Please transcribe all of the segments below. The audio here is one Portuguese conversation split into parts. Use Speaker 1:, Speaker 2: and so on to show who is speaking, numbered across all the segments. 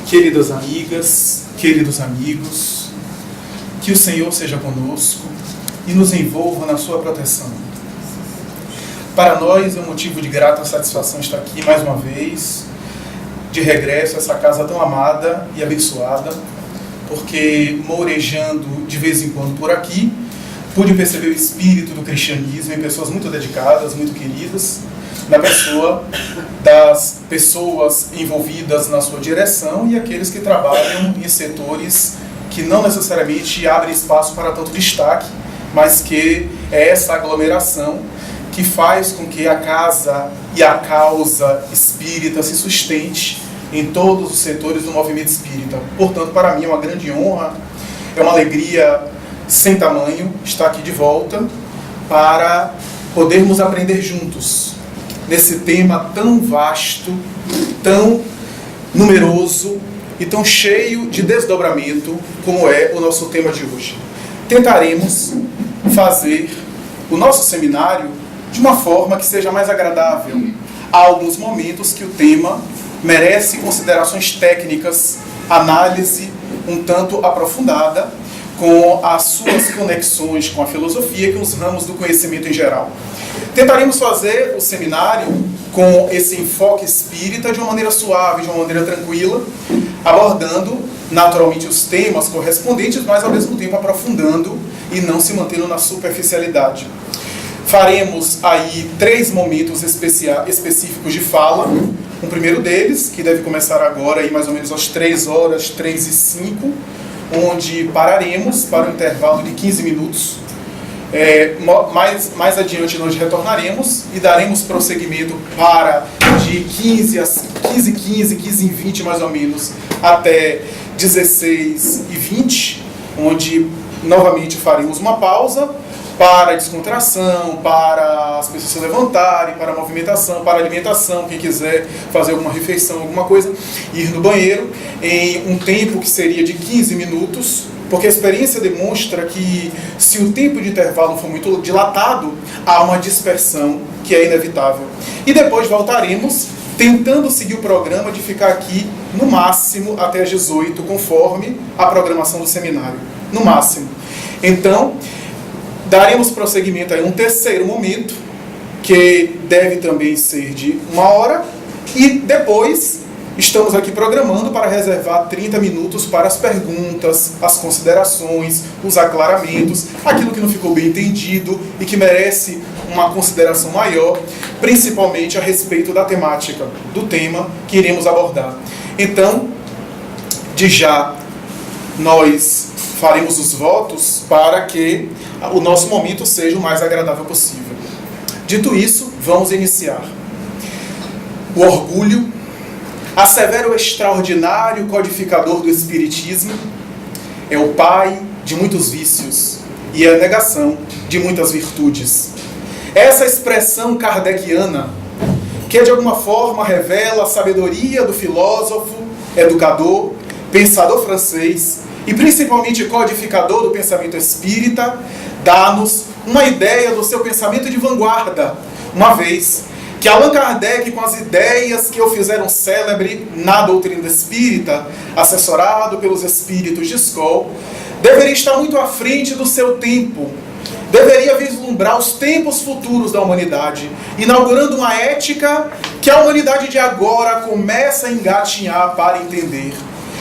Speaker 1: Queridas amigas, queridos amigos, que o Senhor seja conosco e nos envolva na sua proteção. Para nós é um motivo de grata satisfação estar aqui mais uma vez, de regresso a essa casa tão amada e abençoada, porque mourejando de vez em quando por aqui, pude perceber o espírito do cristianismo em pessoas muito dedicadas, muito queridas, na pessoa das pessoas envolvidas na sua direção e aqueles que trabalham em setores que não necessariamente abrem espaço para tanto destaque, mas que é essa aglomeração que faz com que a casa e a causa espírita se sustente em todos os setores do movimento espírita. Portanto, para mim é uma grande honra, é uma alegria sem tamanho estar aqui de volta para podermos aprender juntos nesse tema tão vasto, tão numeroso e tão cheio de desdobramento como é o nosso tema de hoje. Tentaremos fazer o nosso seminário de uma forma que seja mais agradável. Há alguns momentos que o tema merece considerações técnicas, análise um tanto aprofundada, com as suas conexões com a filosofia e com os ramos do conhecimento em geral. Tentaremos fazer o seminário com esse enfoque espírita de uma maneira suave, de uma maneira tranquila, abordando naturalmente os temas correspondentes, mas ao mesmo tempo aprofundando e não se mantendo na superficialidade. Faremos aí 3 momentos específicos de fala. O primeiro deles, que deve começar agora, aí mais ou menos às 3h, 3h05, onde pararemos para um intervalo de 15 minutos. Mais adiante nós retornaremos e daremos prosseguimento para de 15h15, 15h20 mais ou menos, até 16h20, onde novamente faremos uma pausa para a descontração, para as pessoas se levantarem, para a movimentação, para a alimentação, quem quiser fazer alguma refeição, alguma coisa, ir no banheiro em um tempo que seria de 15 minutos, porque a experiência demonstra que se o tempo de intervalo for muito dilatado, há uma dispersão que é inevitável. E depois voltaremos tentando seguir o programa de ficar aqui no máximo até às 18, conforme a programação do seminário. No máximo. Então, daremos prosseguimento a um terceiro momento, que deve também ser de 1 hora, e depois estamos aqui programando para reservar 30 minutos para as perguntas, as considerações, os aclaramentos, aquilo que não ficou bem entendido e que merece uma consideração maior, principalmente a respeito da temática, do tema que iremos abordar. Então, de já, nós faremos os votos para que o nosso momento seja o mais agradável possível. Dito isso, vamos iniciar. O orgulho, assevera o extraordinário codificador do Espiritismo, é o pai de muitos vícios e é a negação de muitas virtudes. Essa expressão kardeciana, que de alguma forma revela a sabedoria do filósofo, educador, pensador francês, e principalmente codificador do pensamento espírita, dá-nos uma ideia do seu pensamento de vanguarda, uma vez que Allan Kardec, com as ideias que o fizeram célebre na doutrina espírita, assessorado pelos espíritos de escola, deveria estar muito à frente do seu tempo, deveria vislumbrar os tempos futuros da humanidade, inaugurando uma ética que a humanidade de agora começa a engatinhar para entender.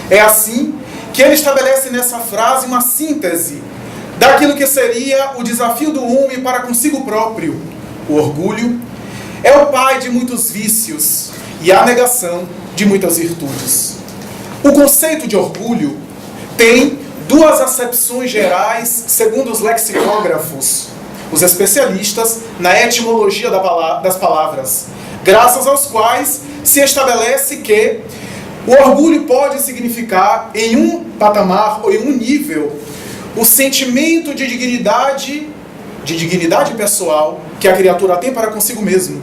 Speaker 1: É assim que ele estabelece nessa frase uma síntese daquilo que seria o desafio do homem para consigo próprio. O orgulho é o pai de muitos vícios e a negação de muitas virtudes. O conceito de orgulho tem 2 acepções gerais, segundo os lexicógrafos, os especialistas na etimologia das palavras, graças aos quais se estabelece que o orgulho pode significar, em um patamar ou em um nível, o sentimento de dignidade pessoal que a criatura tem para consigo mesmo,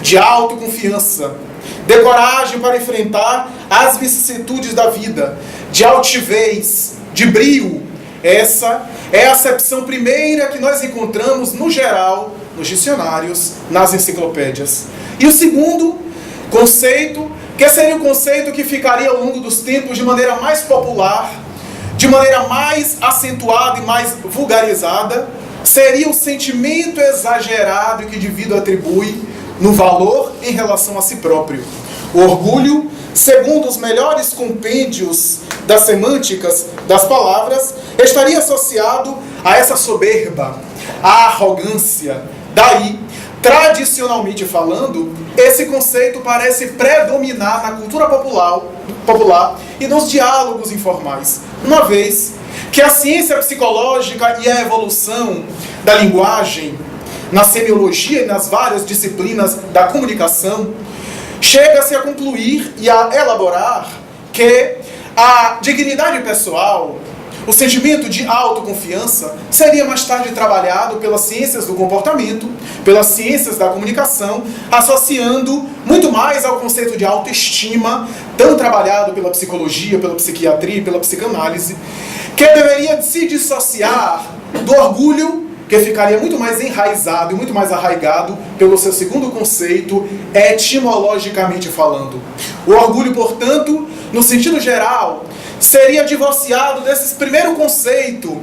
Speaker 1: de autoconfiança, de coragem para enfrentar as vicissitudes da vida, de altivez, de brio. Essa é a acepção primeira que nós encontramos, no geral, nos dicionários, nas enciclopédias. E o segundo conceito, que seria um conceito que ficaria ao longo dos tempos de maneira mais popular, de maneira mais acentuada e mais vulgarizada, seria o sentimento exagerado que o indivíduo atribui no valor em relação a si próprio. O orgulho, segundo os melhores compêndios das semânticas das palavras, estaria associado a essa soberba, à arrogância. Daí, tradicionalmente falando, esse conceito parece predominar na cultura popular e nos diálogos informais, uma vez que a ciência psicológica e a evolução da linguagem, na semiologia e nas várias disciplinas da comunicação, chega-se a concluir e a elaborar que a dignidade pessoal, o sentimento de autoconfiança, seria mais tarde trabalhado pelas ciências do comportamento, pelas ciências da comunicação, associando muito mais ao conceito de autoestima, tão trabalhado pela psicologia, pela psiquiatria e pela psicanálise, que deveria se dissociar do orgulho, que ficaria muito mais enraizado e muito mais arraigado pelo seu segundo conceito, etimologicamente falando. O orgulho, portanto, no sentido geral, seria divorciado desse primeiro conceito,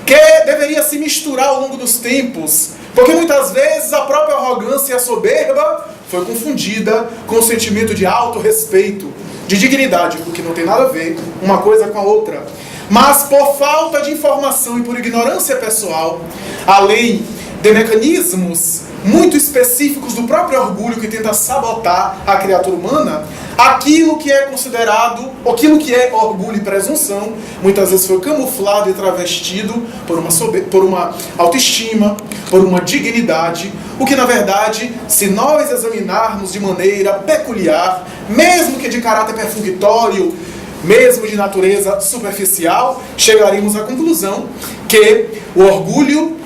Speaker 1: que deveria se misturar ao longo dos tempos, porque muitas vezes a própria arrogância e a soberba foi confundida com o sentimento de autorrespeito, de dignidade, o que não tem nada a ver uma coisa com a outra. Mas por falta de informação e por ignorância pessoal, além de mecanismos muito específicos do próprio orgulho que tenta sabotar a criatura humana, aquilo que é considerado, aquilo que é orgulho e presunção, muitas vezes foi camuflado e travestido por uma autoestima, por uma dignidade, o que na verdade, se nós examinarmos de maneira peculiar, mesmo que de caráter perfunctório, mesmo de natureza superficial, chegaremos à conclusão que o orgulho,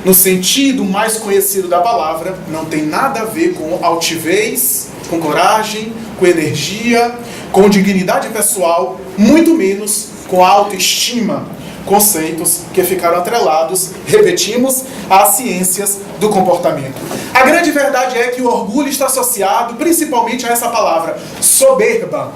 Speaker 1: no sentido mais conhecido da palavra, não tem nada a ver com altivez, com coragem, com energia, com dignidade pessoal, muito menos com autoestima, conceitos que ficaram atrelados, repetimos, às ciências do comportamento. A grande verdade é que o orgulho está associado principalmente a essa palavra, soberba.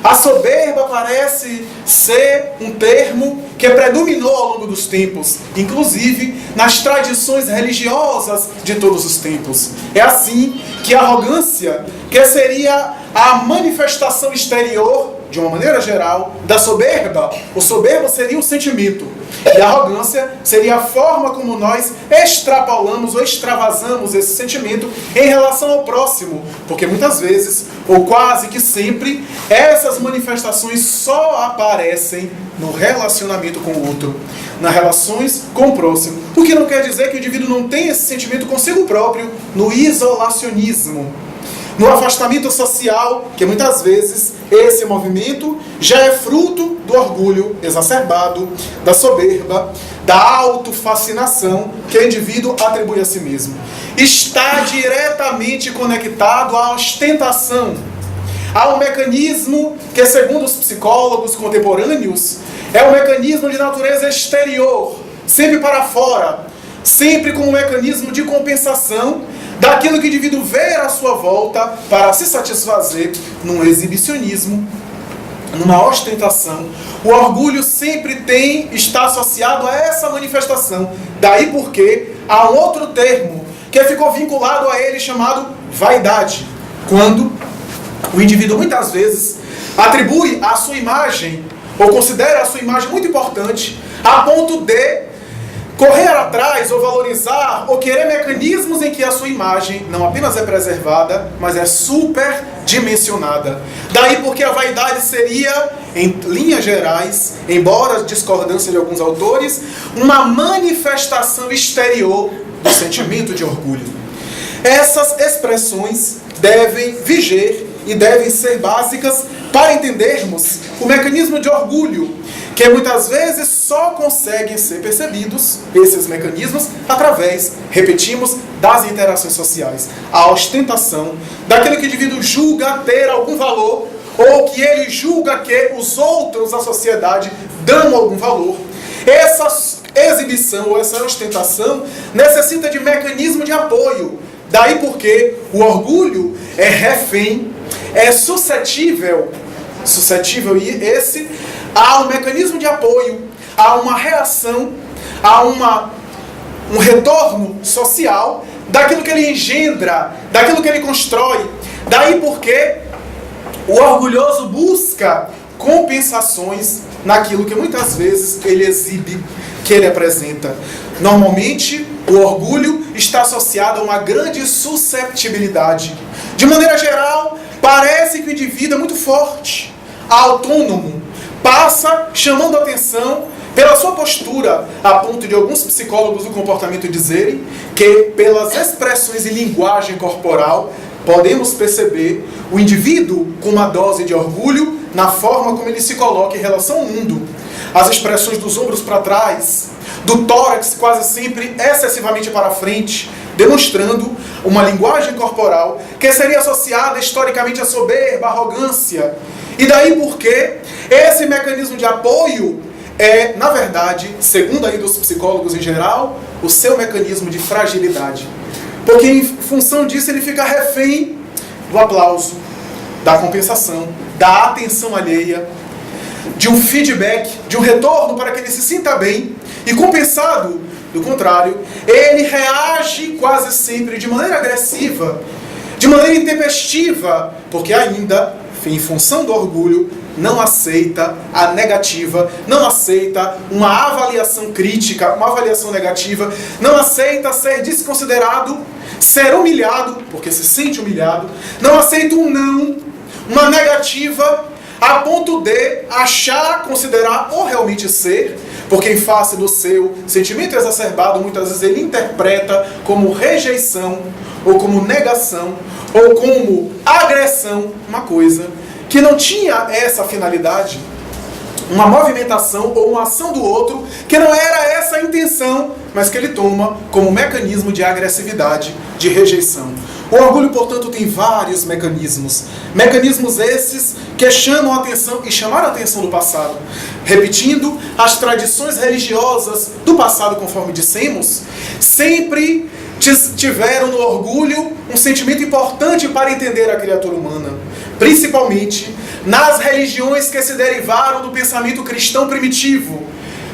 Speaker 1: A soberba parece ser um termo que predominou ao longo dos tempos, inclusive nas tradições religiosas de todos os tempos. É assim que a arrogância, que seria a manifestação exterior, de uma maneira geral, da soberba, o soberbo seria o sentimento, e a arrogância seria a forma como nós extrapolamos ou extravasamos esse sentimento em relação ao próximo, porque muitas vezes, ou quase que sempre, essas manifestações só aparecem no relacionamento com o outro, nas relações com o próximo, o que não quer dizer que o indivíduo não tenha esse sentimento consigo próprio no isolacionismo, no afastamento social, que muitas vezes esse movimento já é fruto do orgulho exacerbado, da soberba, da autofascinação que o indivíduo atribui a si mesmo. Está diretamente conectado à ostentação, a um mecanismo que, segundo os psicólogos contemporâneos, é um mecanismo de natureza exterior, sempre para fora, sempre como um mecanismo de compensação daquilo que o indivíduo vê à sua volta para se satisfazer num exibicionismo, numa ostentação. O orgulho sempre está associado a essa manifestação. Daí porque há um outro termo que ficou vinculado a ele chamado vaidade, quando o indivíduo muitas vezes atribui a sua imagem, ou considera a sua imagem muito importante, a ponto de correr atrás, ou valorizar, ou querer mecanismos em que a sua imagem não apenas é preservada, mas é superdimensionada. Daí porque a vaidade seria, em linhas gerais, embora a discordância de alguns autores, uma manifestação exterior do sentimento de orgulho. Essas expressões devem viger e devem ser básicas para entendermos o mecanismo de orgulho, que muitas vezes só conseguem ser percebidos, esses mecanismos, através, repetimos, das interações sociais. A ostentação daquele que o indivíduo julga ter algum valor, ou que ele julga que os outros, a sociedade, dão algum valor. Essa exibição ou essa ostentação necessita de mecanismo de apoio. Daí porque o orgulho é refém, é suscetível a um mecanismo de apoio, a uma reação, a um retorno social daquilo que ele engendra, daquilo que ele constrói. Daí porque o orgulhoso busca compensações naquilo que muitas vezes ele exibe, que ele apresenta. Normalmente, o orgulho está associado a uma grande susceptibilidade. De maneira geral, parece que o indivíduo é muito forte, autônomo, passa chamando atenção pela sua postura, a ponto de alguns psicólogos do comportamento dizerem que, pelas expressões e linguagem corporal, podemos perceber o indivíduo com uma dose de orgulho na forma como ele se coloca em relação ao mundo. As expressões dos ombros para trás, do tórax quase sempre excessivamente para frente, demonstrando uma linguagem corporal que seria associada historicamente à soberba, à arrogância. E daí porque esse mecanismo de apoio é, na verdade, segundo aí dos psicólogos em geral, o seu mecanismo de fragilidade. Porque em função disso ele fica refém do aplauso, da compensação, da atenção alheia, de um feedback, de um retorno para que ele se sinta bem. E compensado, do contrário, ele reage quase sempre de maneira agressiva, de maneira intempestiva, porque ainda, em função do orgulho, não aceita a negativa, não aceita uma avaliação crítica, uma avaliação negativa, não aceita ser desconsiderado, ser humilhado, porque se sente humilhado, não aceita um não, uma negativa, a ponto de achar, considerar ou realmente ser, porque em face do seu sentimento exacerbado, muitas vezes ele interpreta como rejeição, ou como negação, ou como agressão, uma coisa que não tinha essa finalidade, uma movimentação ou uma ação do outro, que não era essa a intenção, mas que ele toma como mecanismo de agressividade, de rejeição. O orgulho, portanto, tem vários mecanismos. Mecanismos esses que chamam a atenção e chamaram a atenção do passado. Repetindo, as tradições religiosas do passado, conforme dissemos, sempre tiveram no orgulho um sentimento importante para entender a criatura humana. Principalmente nas religiões que se derivaram do pensamento cristão primitivo,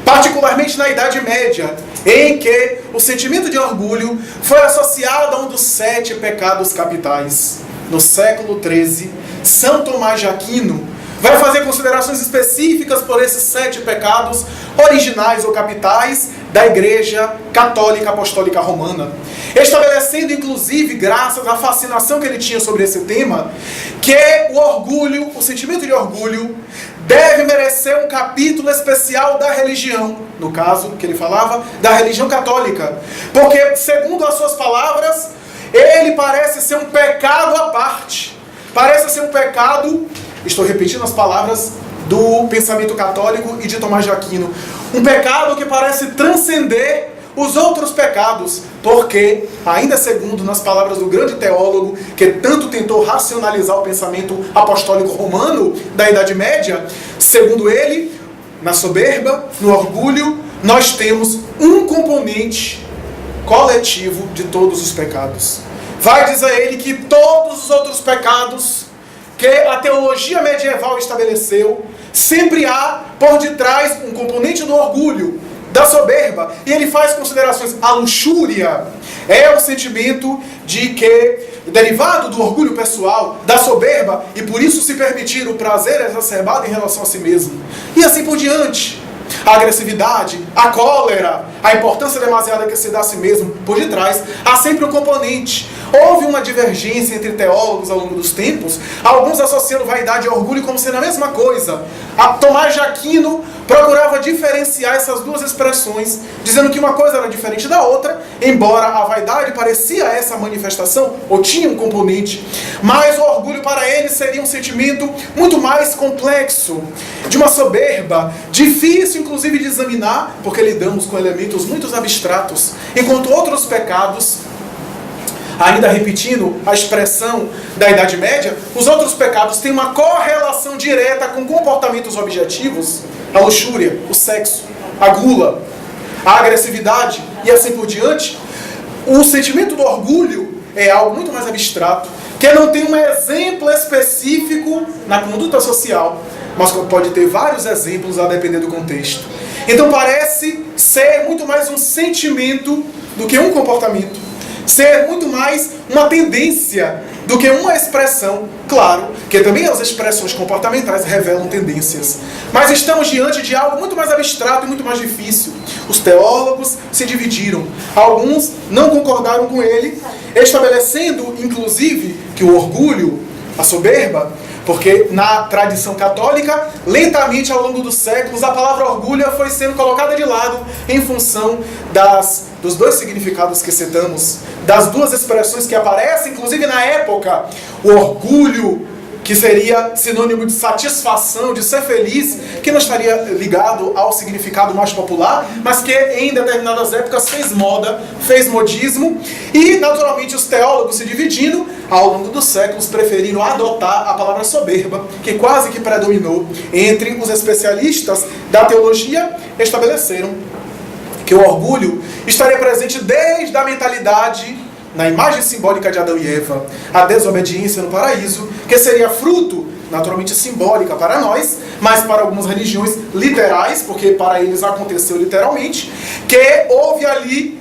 Speaker 1: particularmente na Idade Média, em que o sentimento de orgulho foi associado a um dos 7 pecados capitais. No século XIII, São Tomás de Aquino vai fazer considerações específicas por esses 7 pecados originais ou capitais da Igreja Católica Apostólica Romana, estabelecendo, inclusive, graças à fascinação que ele tinha sobre esse tema, que o orgulho, o sentimento de orgulho, deve merecer um capítulo especial da religião, no caso que ele falava, da religião católica, porque, segundo as suas palavras, ele parece ser um pecado à parte, parece ser um pecado, estou repetindo as palavras do pensamento católico e de Tomás de Aquino, um pecado que parece transcender os outros pecados, porque, ainda segundo nas palavras do grande teólogo, que tanto tentou racionalizar o pensamento apostólico romano da Idade Média, segundo ele, na soberba, no orgulho, nós temos um componente coletivo de todos os pecados. Vai dizer ele que todos os outros pecados que a teologia medieval estabeleceu, sempre há por detrás um componente do orgulho, da soberba, e ele faz considerações. A luxúria é o sentimento de que, derivado do orgulho pessoal, da soberba, e por isso se permitir o prazer exacerbado em relação a si mesmo. E assim por diante. A agressividade, a cólera, a importância demasiada que se dá a si mesmo, por detrás, há sempre um componente. Houve uma divergência entre teólogos ao longo dos tempos, alguns associando vaidade e orgulho como sendo a mesma coisa. Tomás de Aquino procurava diferenciar essas duas expressões, dizendo que uma coisa era diferente da outra, embora a vaidade parecia essa manifestação, ou tinha um componente, mas o orgulho para ele seria um sentimento muito mais complexo, de uma soberba, difícil inclusive de examinar, porque lidamos com elementos muito abstratos, enquanto outros pecados, ainda repetindo a expressão da Idade Média, os outros pecados têm uma correlação direta com comportamentos objetivos, a luxúria, o sexo, a gula, a agressividade e assim por diante. O sentimento do orgulho é algo muito mais abstrato, que não tem um exemplo específico na conduta social, mas pode ter vários exemplos a depender do contexto. Então parece ser muito mais um sentimento do que um comportamento, ser muito mais uma tendência do que uma expressão. Claro que também as expressões comportamentais revelam tendências, mas estamos diante de algo muito mais abstrato e muito mais difícil. Os teólogos se dividiram, alguns não concordaram com ele, estabelecendo inclusive que o orgulho, a soberba, porque na tradição católica, lentamente ao longo dos séculos, a palavra orgulho foi sendo colocada de lado em função dos dois significados que citamos, das duas expressões que aparecem, inclusive na época, o orgulho, que seria sinônimo de satisfação, de ser feliz, que não estaria ligado ao significado mais popular, mas que em determinadas épocas fez moda, fez modismo, e naturalmente os teólogos se dividindo, ao longo dos séculos preferiram adotar a palavra soberba, que quase que predominou entre os especialistas da teologia, estabeleceram que o orgulho estaria presente desde a mentalidade, na imagem simbólica de Adão e Eva, a desobediência no paraíso, que seria fruto, naturalmente simbólica para nós, mas para algumas religiões literais, porque para eles aconteceu literalmente, que houve ali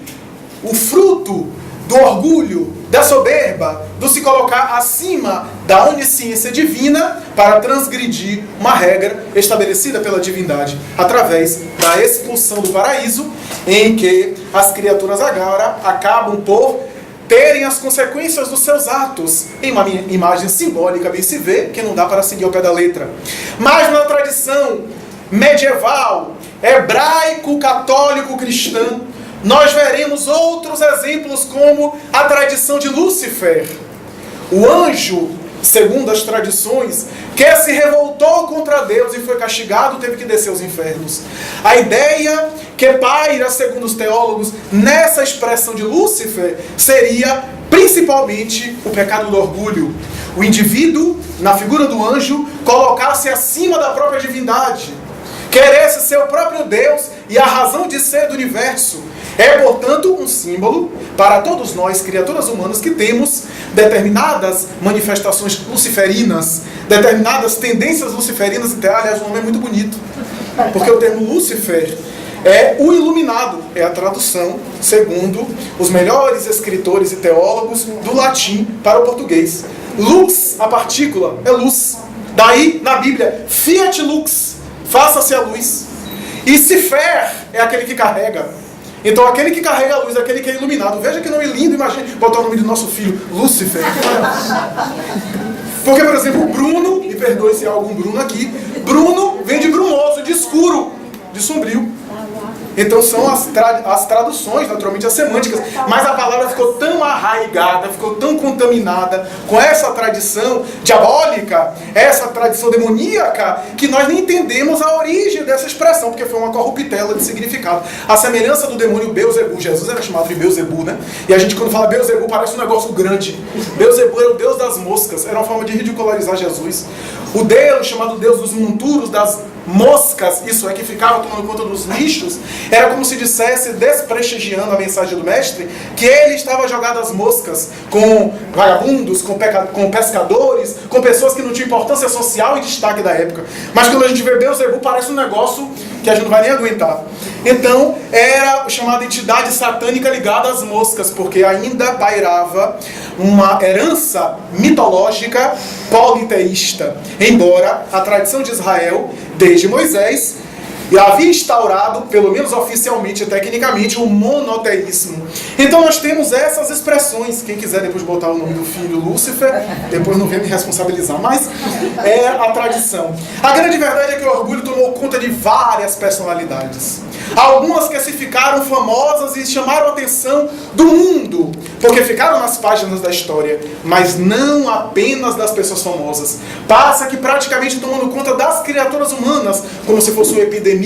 Speaker 1: o fruto do orgulho, da soberba, do se colocar acima da onisciência divina para transgredir uma regra estabelecida pela divindade, através da expulsão do paraíso, em que as criaturas agora acabam por terem as consequências dos seus atos, em uma imagem simbólica, bem se vê, que não dá para seguir ao pé da letra. Mas na tradição medieval, hebraico-católico-cristã, nós veremos outros exemplos, como a tradição de Lúcifer, o anjo, segundo as tradições, que se revoltou contra Deus e foi castigado, teve que descer aos infernos. A ideia que paira, segundo os teólogos, nessa expressão de Lúcifer, seria principalmente o pecado do orgulho. O indivíduo, na figura do anjo, colocar-se acima da própria divindade, queresse ser o próprio Deus e a razão de ser do universo. É, portanto, um símbolo para todos nós, criaturas humanas, que temos determinadas manifestações luciferinas, determinadas tendências luciferinas. Aliás, o nome é muito bonito, porque o termo Lúcifer é o iluminado, é a tradução, segundo os melhores escritores e teólogos, do latim para o português. Lux, a partícula, é luz. Daí, na Bíblia, fiat lux, faça-se a luz. E Cifer é aquele que carrega. Então aquele que carrega a luz, aquele que é iluminado. Veja que nome lindo, imagine botar o nome do nosso filho, Lúcifer. Porque, por exemplo, Bruno, me perdoe se há algum Bruno aqui, Bruno vem de brumoso, de escuro, de sombrio. Então são as traduções, naturalmente as semânticas, mas a palavra ficou tão arraigada, ficou tão contaminada com essa tradição diabólica, essa tradição demoníaca, que nós nem entendemos a origem dessa expressão, porque foi uma corruptela de significado. A semelhança do demônio Beelzebu, Jesus era chamado de Beelzebu, né? E a gente, quando fala Beelzebu, parece um negócio grande. Beelzebu era o deus das moscas, era uma forma de ridicularizar Jesus. O Deus, chamado Deus dos monturos, das moscas, isso é, que ficava tomando conta dos lixos, era como se dissesse, desprestigiando a mensagem do mestre, que ele estava jogado às moscas com vagabundos, com pescadores, com pessoas que não tinham importância social e destaque da época. Mas quando a gente vê Beelzebu, parece um negócio que a gente não vai nem aguentar. Então, era chamada entidade satânica ligada às moscas, porque ainda pairava uma herança mitológica politeísta, embora a tradição de Israel, desde Moisés, havia instaurado, pelo menos oficialmente e tecnicamente, o monoteísmo. Então nós temos essas expressões. Quem quiser depois botar o nome do filho Lúcifer, depois não vem me responsabilizar, mas é a tradição. A grande verdade é que o orgulho tomou conta de várias personalidades. Algumas que se ficaram famosas e chamaram a atenção do mundo, porque ficaram nas páginas da história, mas não apenas das pessoas famosas. Passa que praticamente tomando conta das criaturas humanas, como se fosse uma epidemia,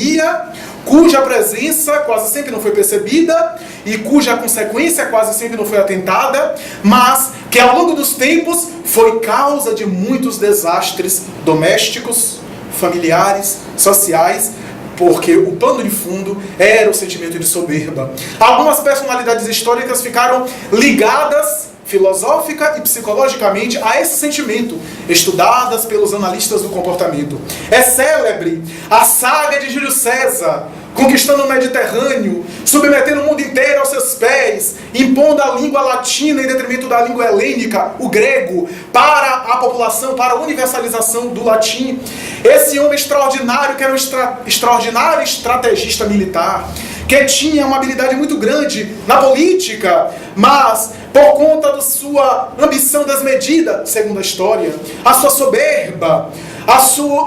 Speaker 1: cuja presença quase sempre não foi percebida e cuja consequência quase sempre não foi atentada, mas que ao longo dos tempos foi causa de muitos desastres domésticos, familiares, sociais, porque o pano de fundo era o sentimento de soberba. Algumas personalidades históricas ficaram ligadas filosófica e psicologicamente a esse sentimento, estudadas pelos analistas do comportamento. É célebre a saga de Júlio César, conquistando o Mediterrâneo, submetendo o mundo inteiro aos seus pés, impondo a língua latina em detrimento da língua helênica, o grego, para a população, para a universalização do latim. Esse homem extraordinário, que era um extraordinário estrategista militar, que tinha uma habilidade muito grande na política, mas por conta da sua ambição desmedida, segundo a história, a sua soberba,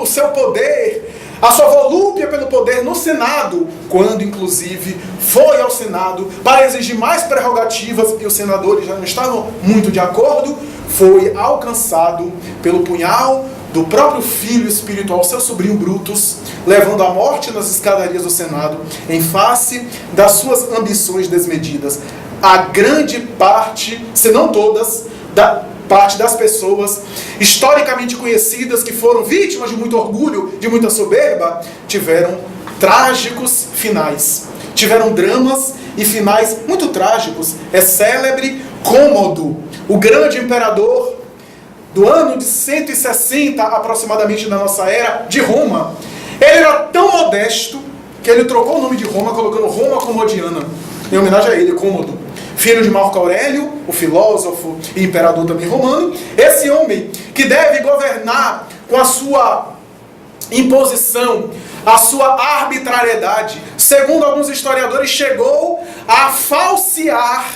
Speaker 1: o seu poder, a sua volúpia pelo poder no Senado, quando inclusive foi ao Senado para exigir mais prerrogativas e os senadores já não estavam muito de acordo, foi alcançado pelo punhal do próprio filho espiritual, seu sobrinho Brutus, levando à morte nas escadarias do Senado, em face das suas ambições desmedidas. A grande parte, se não todas, da parte das pessoas historicamente conhecidas que foram vítimas de muito orgulho, de muita soberba, tiveram trágicos finais. Tiveram dramas e finais muito trágicos. É célebre Cômodo, o grande imperador do ano de 160 aproximadamente da nossa era, de Roma. Ele era tão modesto que ele trocou o nome de Roma, colocando Roma Comodiana, em homenagem a ele, Cômodo, filho de Marco Aurélio, o filósofo e imperador também romano. Esse homem que deve governar com a sua imposição, a sua arbitrariedade, segundo alguns historiadores, chegou a falsear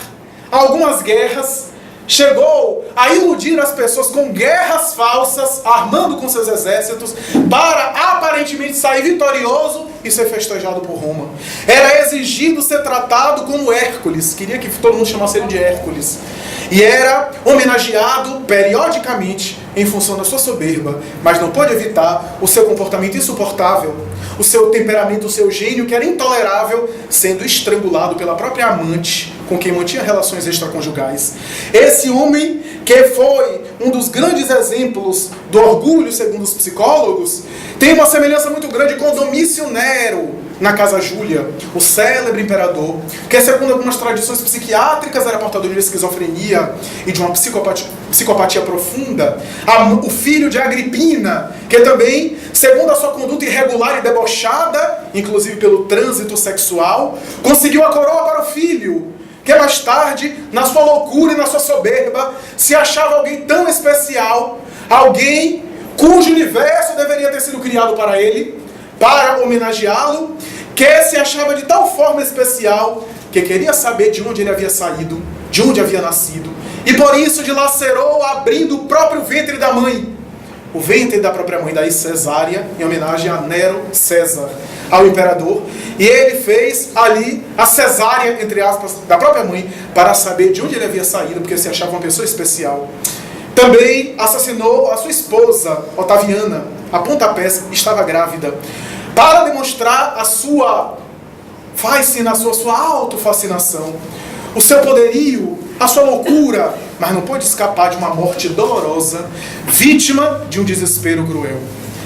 Speaker 1: algumas guerras, chegou a iludir as pessoas com guerras falsas, armando com seus exércitos, para aparentemente sair vitorioso e ser festejado por Roma. Era exigido ser tratado como Hércules, queria que todo mundo chamasse ele de Hércules, e era homenageado periodicamente em função da sua soberba, mas não pôde evitar o seu comportamento insuportável, o seu temperamento, o seu gênio, que era intolerável, sendo estrangulado pela própria amante com quem mantinha relações extraconjugais. Esse homem, que foi um dos grandes exemplos do orgulho, segundo os psicólogos, tem uma semelhança muito grande com Domício Nero, na Casa Júlia, o célebre imperador, que segundo algumas tradições psiquiátricas era portador de esquizofrenia e de uma psicopatia profunda. O filho de Agripina, que também, segundo a sua conduta irregular e debochada, inclusive pelo trânsito sexual, conseguiu a coroa para o filho, que mais tarde, na sua loucura e na sua soberba, se achava alguém tão especial, alguém cujo universo deveria ter sido criado para ele, para homenageá-lo, que se achava de tal forma especial, que queria saber de onde ele havia saído, de onde havia nascido, e por isso dilacerou abrindo o próprio ventre da mãe, o ventre da própria mãe, daí cesárea, em homenagem a Nero César, ao imperador, e ele fez ali a cesárea, entre aspas, da própria mãe, para saber de onde ele havia saído, porque se achava uma pessoa especial. Também assassinou a sua esposa, Otaviana, a pontapés, estava grávida, para demonstrar a sua fascinação, a sua autofascinação, o seu poderio, a sua loucura, mas não pôde escapar de uma morte dolorosa, vítima de um desespero cruel.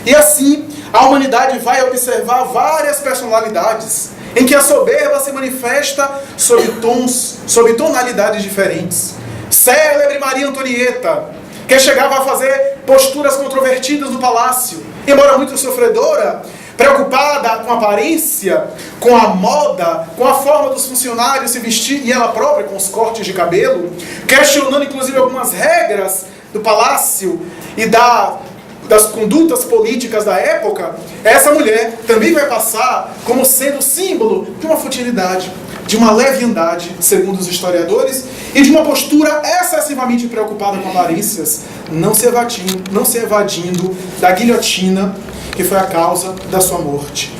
Speaker 1: E assim, a humanidade vai observar várias personalidades em que a soberba se manifesta sob tonalidades diferentes. Célebre Maria Antonieta, que chegava a fazer posturas controvertidas no palácio, embora muito sofredora, preocupada com a aparência, com a moda, com a forma dos funcionários se vestir, e ela própria com os cortes de cabelo, questionando inclusive algumas regras do palácio e das condutas políticas da época. Essa mulher também vai passar como sendo símbolo de uma futilidade, de uma leviandade, segundo os historiadores, e de uma postura excessivamente preocupada com aparências, não se evadindo da guilhotina, que foi a causa da sua morte,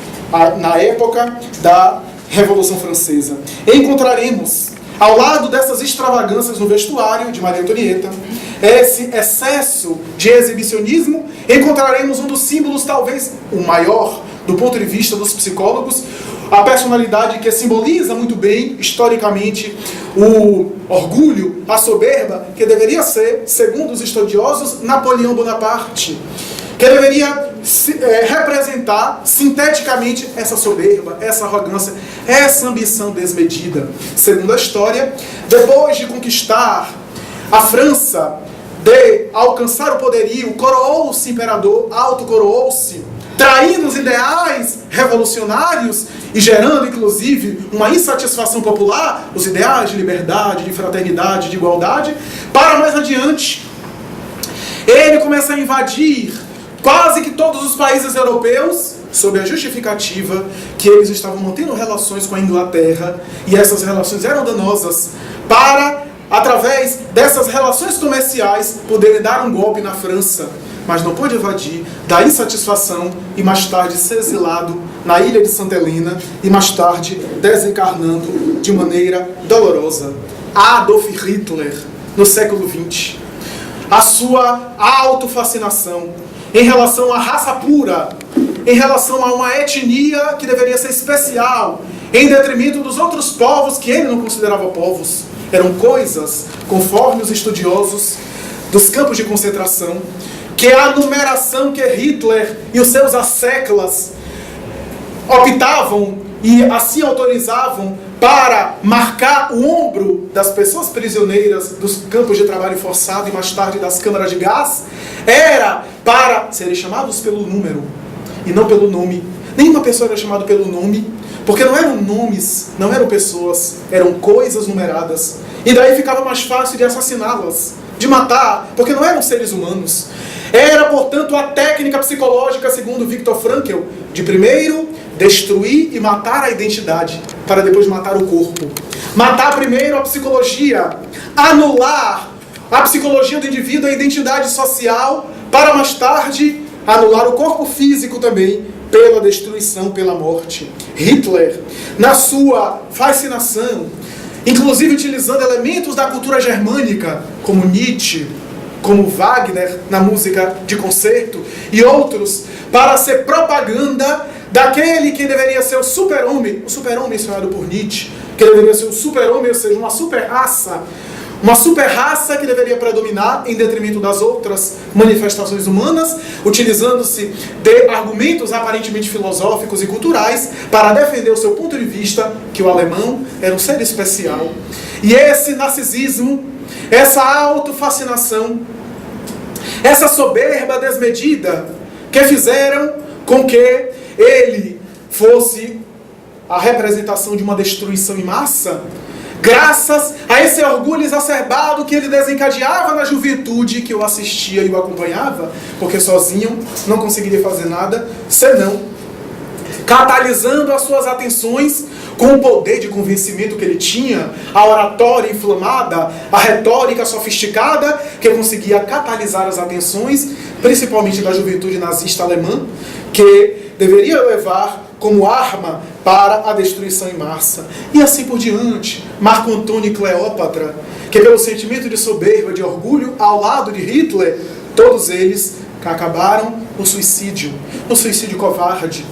Speaker 1: na época da Revolução Francesa. Encontraremos, ao lado dessas extravagâncias no vestuário de Maria Antonieta, esse excesso de exibicionismo, encontraremos um dos símbolos, talvez o maior, do ponto de vista dos psicólogos, a personalidade que simboliza muito bem, historicamente, o orgulho, a soberba, que deveria ser, segundo os estudiosos, Napoleão Bonaparte, que deveria representar sinteticamente essa soberba, essa arrogância, essa ambição desmedida. Segundo a história, depois de conquistar a França, de alcançar o poderio, coroou-se imperador, autocoroou-se, traindo os ideais revolucionários e gerando, inclusive, uma insatisfação popular, os ideais de liberdade, de fraternidade, de igualdade. Para mais adiante, ele começa a invadir quase que todos os países europeus, sob a justificativa que eles estavam mantendo relações com a Inglaterra, e essas relações eram danosas, para, através dessas relações comerciais, poderem dar um golpe na França. Mas não pôde evadir da insatisfação e mais tarde ser exilado na ilha de Santa Helena e mais tarde desencarnando de maneira dolorosa. Adolf Hitler, no século XX. A sua autofascinação em relação à raça pura, em relação a uma etnia que deveria ser especial, em detrimento dos outros povos que ele não considerava povos. Eram coisas, conforme os estudiosos dos campos de concentração, que a numeração que Hitler e os seus asseclas optavam e assim autorizavam para marcar o ombro das pessoas prisioneiras dos campos de trabalho forçado e mais tarde das câmaras de gás, era para serem chamados pelo número e não pelo nome. Nenhuma pessoa era chamada pelo nome, porque não eram nomes, não eram pessoas, eram coisas numeradas. E daí ficava mais fácil de assassiná-las, de matar, porque não eram seres humanos. Era, portanto, a técnica psicológica, segundo Viktor Frankl, de primeiro destruir e matar a identidade, para depois matar o corpo. Matar primeiro a psicologia, anular a psicologia do indivíduo, a identidade social, para mais tarde anular o corpo físico também, pela destruição, pela morte. Hitler, na sua fascinação, inclusive utilizando elementos da cultura germânica, como Nietzsche, como Wagner, na música de concerto, e outros, para ser propaganda daquele que deveria ser o super-homem sonhado por Nietzsche, que deveria ser o super-homem, ou seja, uma super-raça que deveria predominar em detrimento das outras manifestações humanas, utilizando-se de argumentos aparentemente filosóficos e culturais para defender o seu ponto de vista, que o alemão era um ser especial. E esse narcisismo, essa autofascinação, essa soberba desmedida, que fizeram com que ele fosse a representação de uma destruição em massa, graças a esse orgulho exacerbado que ele desencadeava na juventude que o assistia e o acompanhava, porque sozinho não conseguiria fazer nada, senão catalisando as suas atenções com o poder de convencimento que ele tinha, a oratória inflamada, a retórica sofisticada, que conseguia catalisar as atenções, principalmente da juventude nazista alemã, que deveria levar como arma para a destruição em massa. E assim por diante. Marco Antônio e Cleópatra, que pelo sentimento de soberba, de orgulho, ao lado de Hitler, todos eles acabaram no suicídio covarde.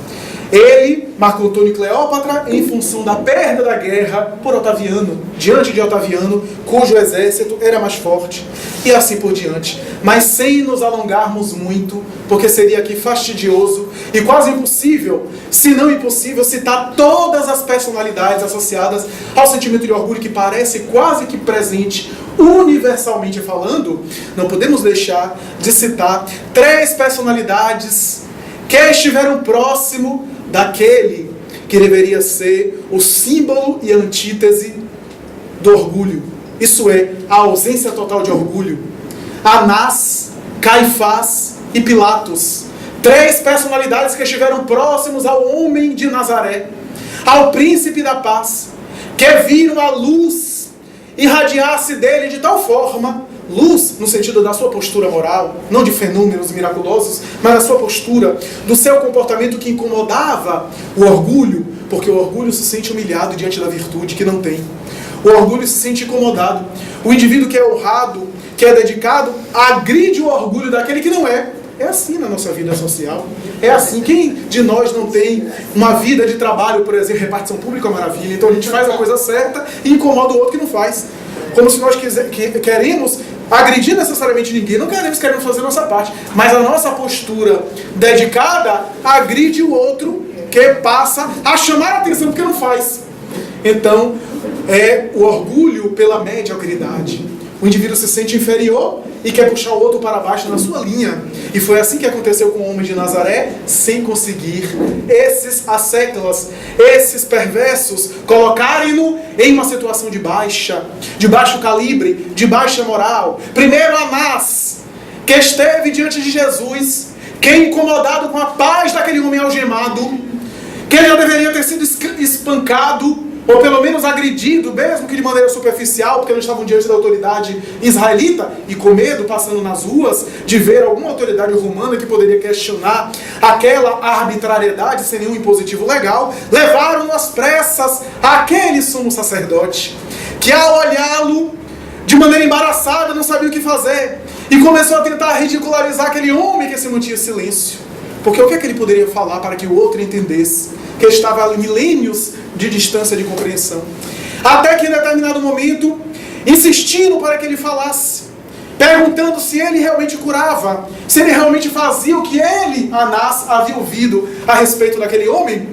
Speaker 1: Ele, Marco Antônio e Cleópatra, em função da perda da guerra por Otaviano, diante de Otaviano, cujo exército era mais forte, e assim por diante. Mas sem nos alongarmos muito, porque seria aqui fastidioso e quase impossível, se não impossível, citar todas as personalidades associadas ao sentimento de orgulho que parece quase que presente, universalmente falando. Não podemos deixar de citar 3 personalidades que estiveram próximo daquele que deveria ser o símbolo e a antítese do orgulho. Isso é, a ausência total de orgulho. Anás, Caifás e Pilatos. 3 personalidades que estiveram próximos ao homem de Nazaré, ao príncipe da paz, que viram a luz irradiar-se dele de tal forma, luz no sentido da sua postura moral, não de fenômenos miraculosos, mas da sua postura, do seu comportamento que incomodava o orgulho, porque o orgulho se sente humilhado diante da virtude que não tem. O orgulho se sente incomodado. O indivíduo que é honrado, que é dedicado, agride o orgulho daquele que não é. É assim na nossa vida social. É assim. Quem de nós não tem uma vida de trabalho, por exemplo, repartição pública é uma maravilha, então a gente faz a coisa certa e incomoda o outro que não faz. Como se nós queremos agredir necessariamente ninguém, não queremos fazer a nossa parte, mas a nossa postura dedicada agride o outro que passa a chamar a atenção porque não faz. Então, é o orgulho pela mediocridade, O indivíduo se sente inferior e quer puxar o outro para baixo na sua linha. E foi assim que aconteceu com o homem de Nazaré, sem conseguir esses ascéclas, esses perversos, colocarem-no em uma situação de baixo calibre, de baixa moral. Primeiro Anás, que esteve diante de Jesus, que incomodado com a paz daquele homem algemado, que já deveria ter sido espancado, ou pelo menos agredido, mesmo que de maneira superficial, porque não estavam diante da autoridade israelita, e com medo, passando nas ruas, de ver alguma autoridade romana que poderia questionar aquela arbitrariedade sem nenhum impositivo legal, levaram-no às pressas àquele sumo sacerdote, que ao olhá-lo, de maneira embaraçada, não sabia o que fazer, e começou a tentar ridicularizar aquele homem que se mantinha em silêncio. Porque o que é que ele poderia falar para que o outro entendesse? Que estava a milênios de distância de compreensão. Até que em determinado momento, insistindo para que ele falasse, perguntando se ele realmente curava, se ele realmente fazia o que ele, Anás, havia ouvido a respeito daquele homem,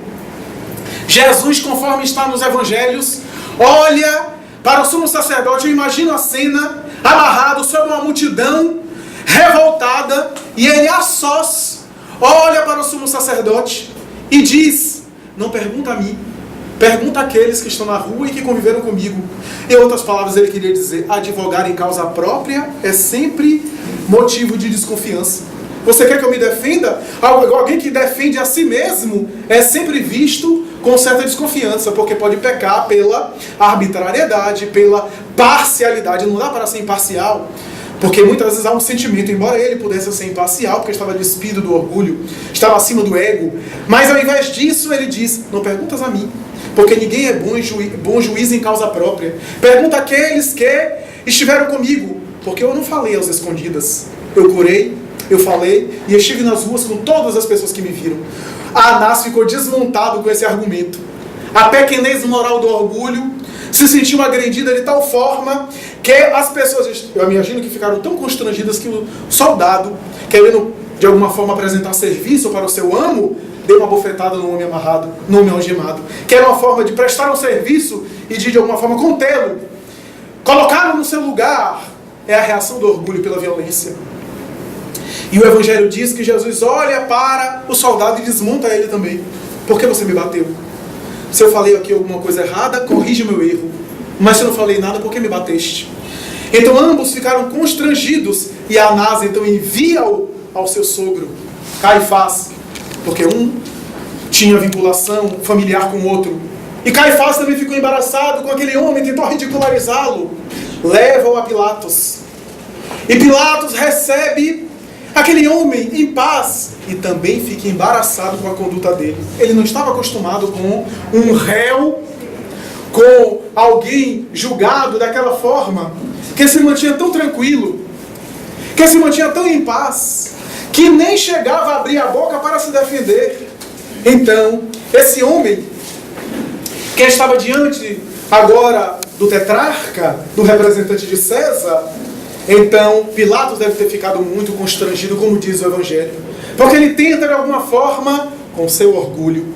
Speaker 1: Jesus, conforme está nos evangelhos, olha para o sumo sacerdote. Eu imagino a cena, amarrado sobre uma multidão revoltada, e ele a sós olha para o sumo sacerdote e diz: não pergunta a mim, pergunta àqueles que estão na rua e que conviveram comigo. Em outras palavras, ele queria dizer: advogar em causa própria é sempre motivo de desconfiança. Você quer que eu me defenda? Alguém que defende a si mesmo é sempre visto com certa desconfiança, porque pode pecar pela arbitrariedade, pela parcialidade. Não dá para ser imparcial, porque muitas vezes há um sentimento, embora ele pudesse ser imparcial, porque estava despido do orgulho, estava acima do ego, mas ao invés disso ele diz: não perguntas a mim, porque ninguém é bom juiz em causa própria. Pergunta àqueles que estiveram comigo, porque eu não falei às escondidas. Eu curei, eu falei e estive nas ruas com todas as pessoas que me viram. Anás ficou desmontado com esse argumento. A pequenez moral do orgulho se sentiu agredida de tal forma que as pessoas, eu imagino que ficaram tão constrangidas que o soldado, querendo de alguma forma apresentar serviço para o seu amo, deu uma bofetada no homem amarrado, no homem algemado, que era uma forma de prestar um serviço e de alguma forma contê-lo, colocá-lo no seu lugar. É a reação do orgulho pela violência. E o Evangelho diz que Jesus olha para o soldado e desmonta ele também. Por que você me bateu? Se eu falei aqui alguma coisa errada, corrige meu erro. Mas se eu não falei nada, por que me bateste? Então ambos ficaram constrangidos, e Anás então envia-o ao seu sogro, Caifás, porque um tinha vinculação familiar com o outro. E Caifás também ficou embaraçado com aquele homem, tentou ridicularizá-lo. Leva-o a Pilatos. E Pilatos recebe aquele homem em paz e também fica embaraçado com a conduta dele. Ele não estava acostumado com um réu, com alguém julgado daquela forma, que se mantinha tão tranquilo, que se mantinha tão em paz, que nem chegava a abrir a boca para se defender. Então, esse homem, que estava diante agora do tetrarca, do representante de César, então Pilatos deve ter ficado muito constrangido, como diz o Evangelho, porque ele tenta de alguma forma, com seu orgulho.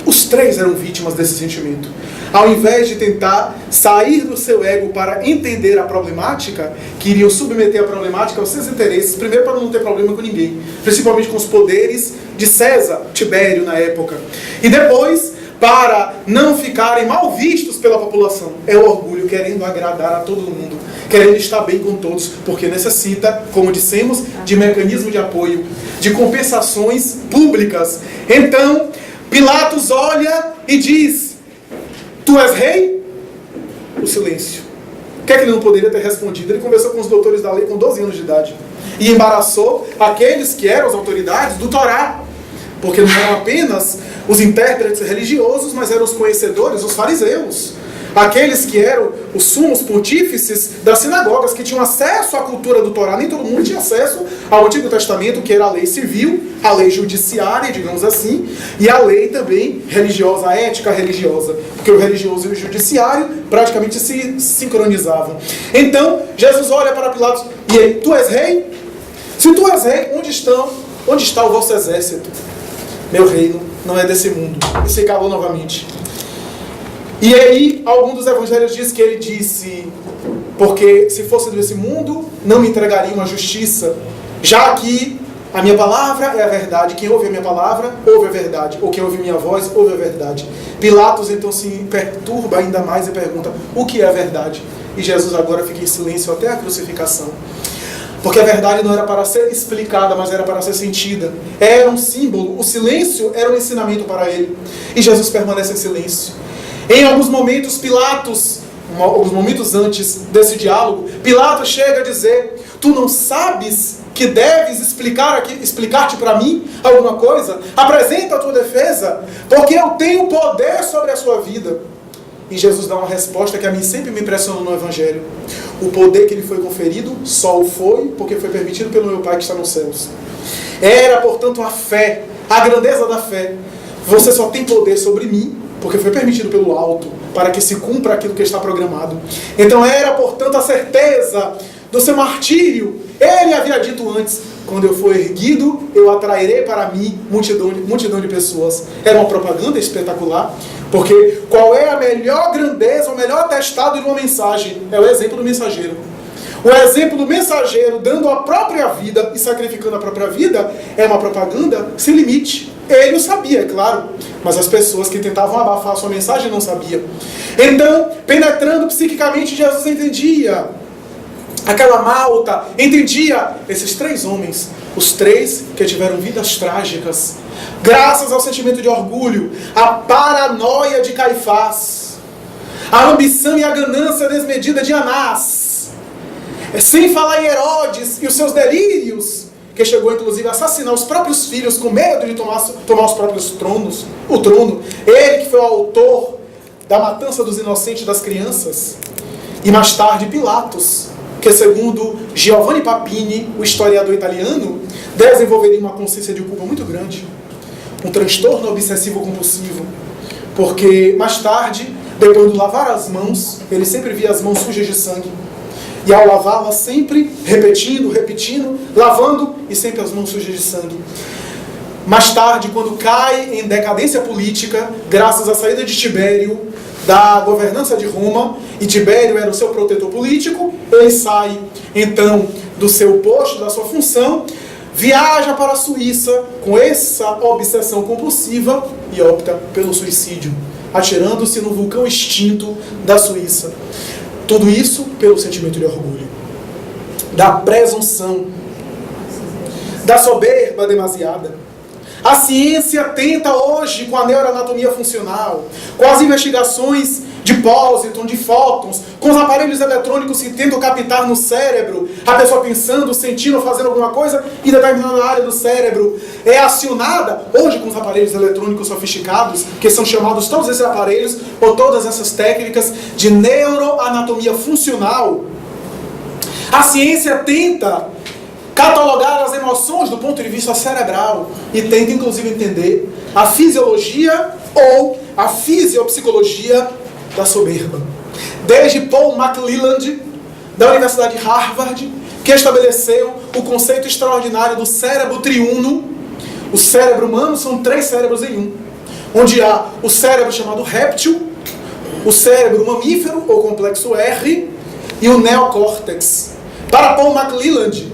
Speaker 1: Os três eram vítimas desse sentimento. Ao invés de tentar sair do seu ego para entender a problemática, queriam submeter a problemática aos seus interesses, primeiro para não ter problema com ninguém, principalmente com os poderes de César, Tibério na época, e depois para não ficarem mal vistos pela população. É o orgulho querendo agradar a todo mundo, querendo estar bem com todos, porque necessita, como dissemos, de mecanismo de apoio, de compensações públicas. Então, Pilatos olha e diz: tu és rei? O silêncio. O que é que ele não poderia ter respondido? Ele conversou com os doutores da lei com 12 anos de idade e embaraçou aqueles que eram as autoridades do Torá, porque não eram apenas os intérpretes religiosos, mas eram os conhecedores, os fariseus, aqueles que eram os sumos pontífices das sinagogas, que tinham acesso à cultura do Torá. Nem todo mundo tinha acesso ao Antigo Testamento, que era a lei civil, a lei judiciária, digamos assim, e a lei também religiosa, a ética religiosa, porque o religioso e o judiciário praticamente se sincronizavam. Então, Jesus olha para Pilatos e ele: tu és rei? Se tu és rei, onde está o vosso exército? Meu reino não é desse mundo. E se calou novamente. E aí, algum dos evangelhos diz que ele disse: porque se fosse desse mundo, não me entregaria uma justiça, já que a minha palavra é a verdade. Quem ouve a minha palavra, ouve a verdade. Ou quem ouve minha voz, ouve a verdade. Pilatos então se perturba ainda mais e pergunta: o que é a verdade? E Jesus agora fica em silêncio até a crucificação. Porque a verdade não era para ser explicada, mas era para ser sentida. Era um símbolo. O silêncio era um ensinamento para ele. E Jesus permanece em silêncio. Em alguns momentos, Pilatos, alguns momentos antes desse diálogo, Pilatos chega a dizer: tu não sabes que deves explicar-te para mim alguma coisa? Apresenta a tua defesa, porque eu tenho poder sobre a sua vida. E Jesus dá uma resposta que a mim sempre me impressiona no Evangelho. O poder que lhe foi conferido só o foi porque foi permitido pelo meu Pai que está nos céus. Era, portanto, a fé, a grandeza da fé. Você só tem poder sobre mim porque foi permitido pelo alto, para que se cumpra aquilo que está programado. Então era, portanto, a certeza do seu martírio. Ele havia dito antes: quando eu for erguido, eu atrairei para mim multidão de pessoas. Era uma propaganda espetacular, porque qual é a melhor grandeza, o melhor atestado de uma mensagem? É o exemplo do mensageiro. O exemplo do mensageiro dando a própria vida e sacrificando a própria vida é uma propaganda sem limite. Ele o sabia, é claro, mas as pessoas que tentavam abafar a sua mensagem não sabiam. Então, penetrando psiquicamente, Jesus entendia aquela malta, entendia esses três homens, os três que tiveram vidas trágicas, graças ao sentimento de orgulho, a paranoia de Caifás, a ambição e a ganância desmedida de Anás, sem falar em Herodes e os seus delírios, que chegou inclusive a assassinar os próprios filhos com medo de tomar os próprios o trono. Ele que foi o autor da matança dos inocentes, das crianças. E mais tarde Pilatos, que segundo Giovanni Papini, o historiador italiano, desenvolveria uma consciência de culpa muito grande, um transtorno obsessivo-compulsivo, porque mais tarde, depois de lavar as mãos, ele sempre via as mãos sujas de sangue, e ao lavá-las sempre, repetindo, lavando, e sempre as mãos sujas de sangue. Mais tarde, quando cai em decadência política, graças à saída de Tibério da governança de Roma, e Tibério era o seu protetor político, ele sai então do seu posto, da sua função, viaja para a Suíça com essa obsessão compulsiva e opta pelo suicídio, atirando-se no vulcão extinto da Suíça. Tudo isso pelo sentimento de orgulho, da presunção, da soberba demasiada. A ciência tenta hoje, com a neuroanatomia funcional, com as investigações de pósitron, de fótons, com os aparelhos eletrônicos que tentam captar no cérebro, a pessoa pensando, sentindo, fazendo alguma coisa, e determinada área do cérebro é acionada, hoje com os aparelhos eletrônicos sofisticados, que são chamados todos esses aparelhos, ou todas essas técnicas de neuroanatomia funcional. A ciência tenta catalogar as emoções do ponto de vista cerebral e tenta inclusive entender a fisiologia ou a fisiopsicologia da soberba. Desde Paul McClelland, da Universidade de Harvard, que estabeleceu o conceito extraordinário do cérebro triuno. O cérebro humano são 3 cérebros em um, onde há o cérebro chamado réptil, o cérebro mamífero ou complexo R e o neocórtex. Para Paul McClelland,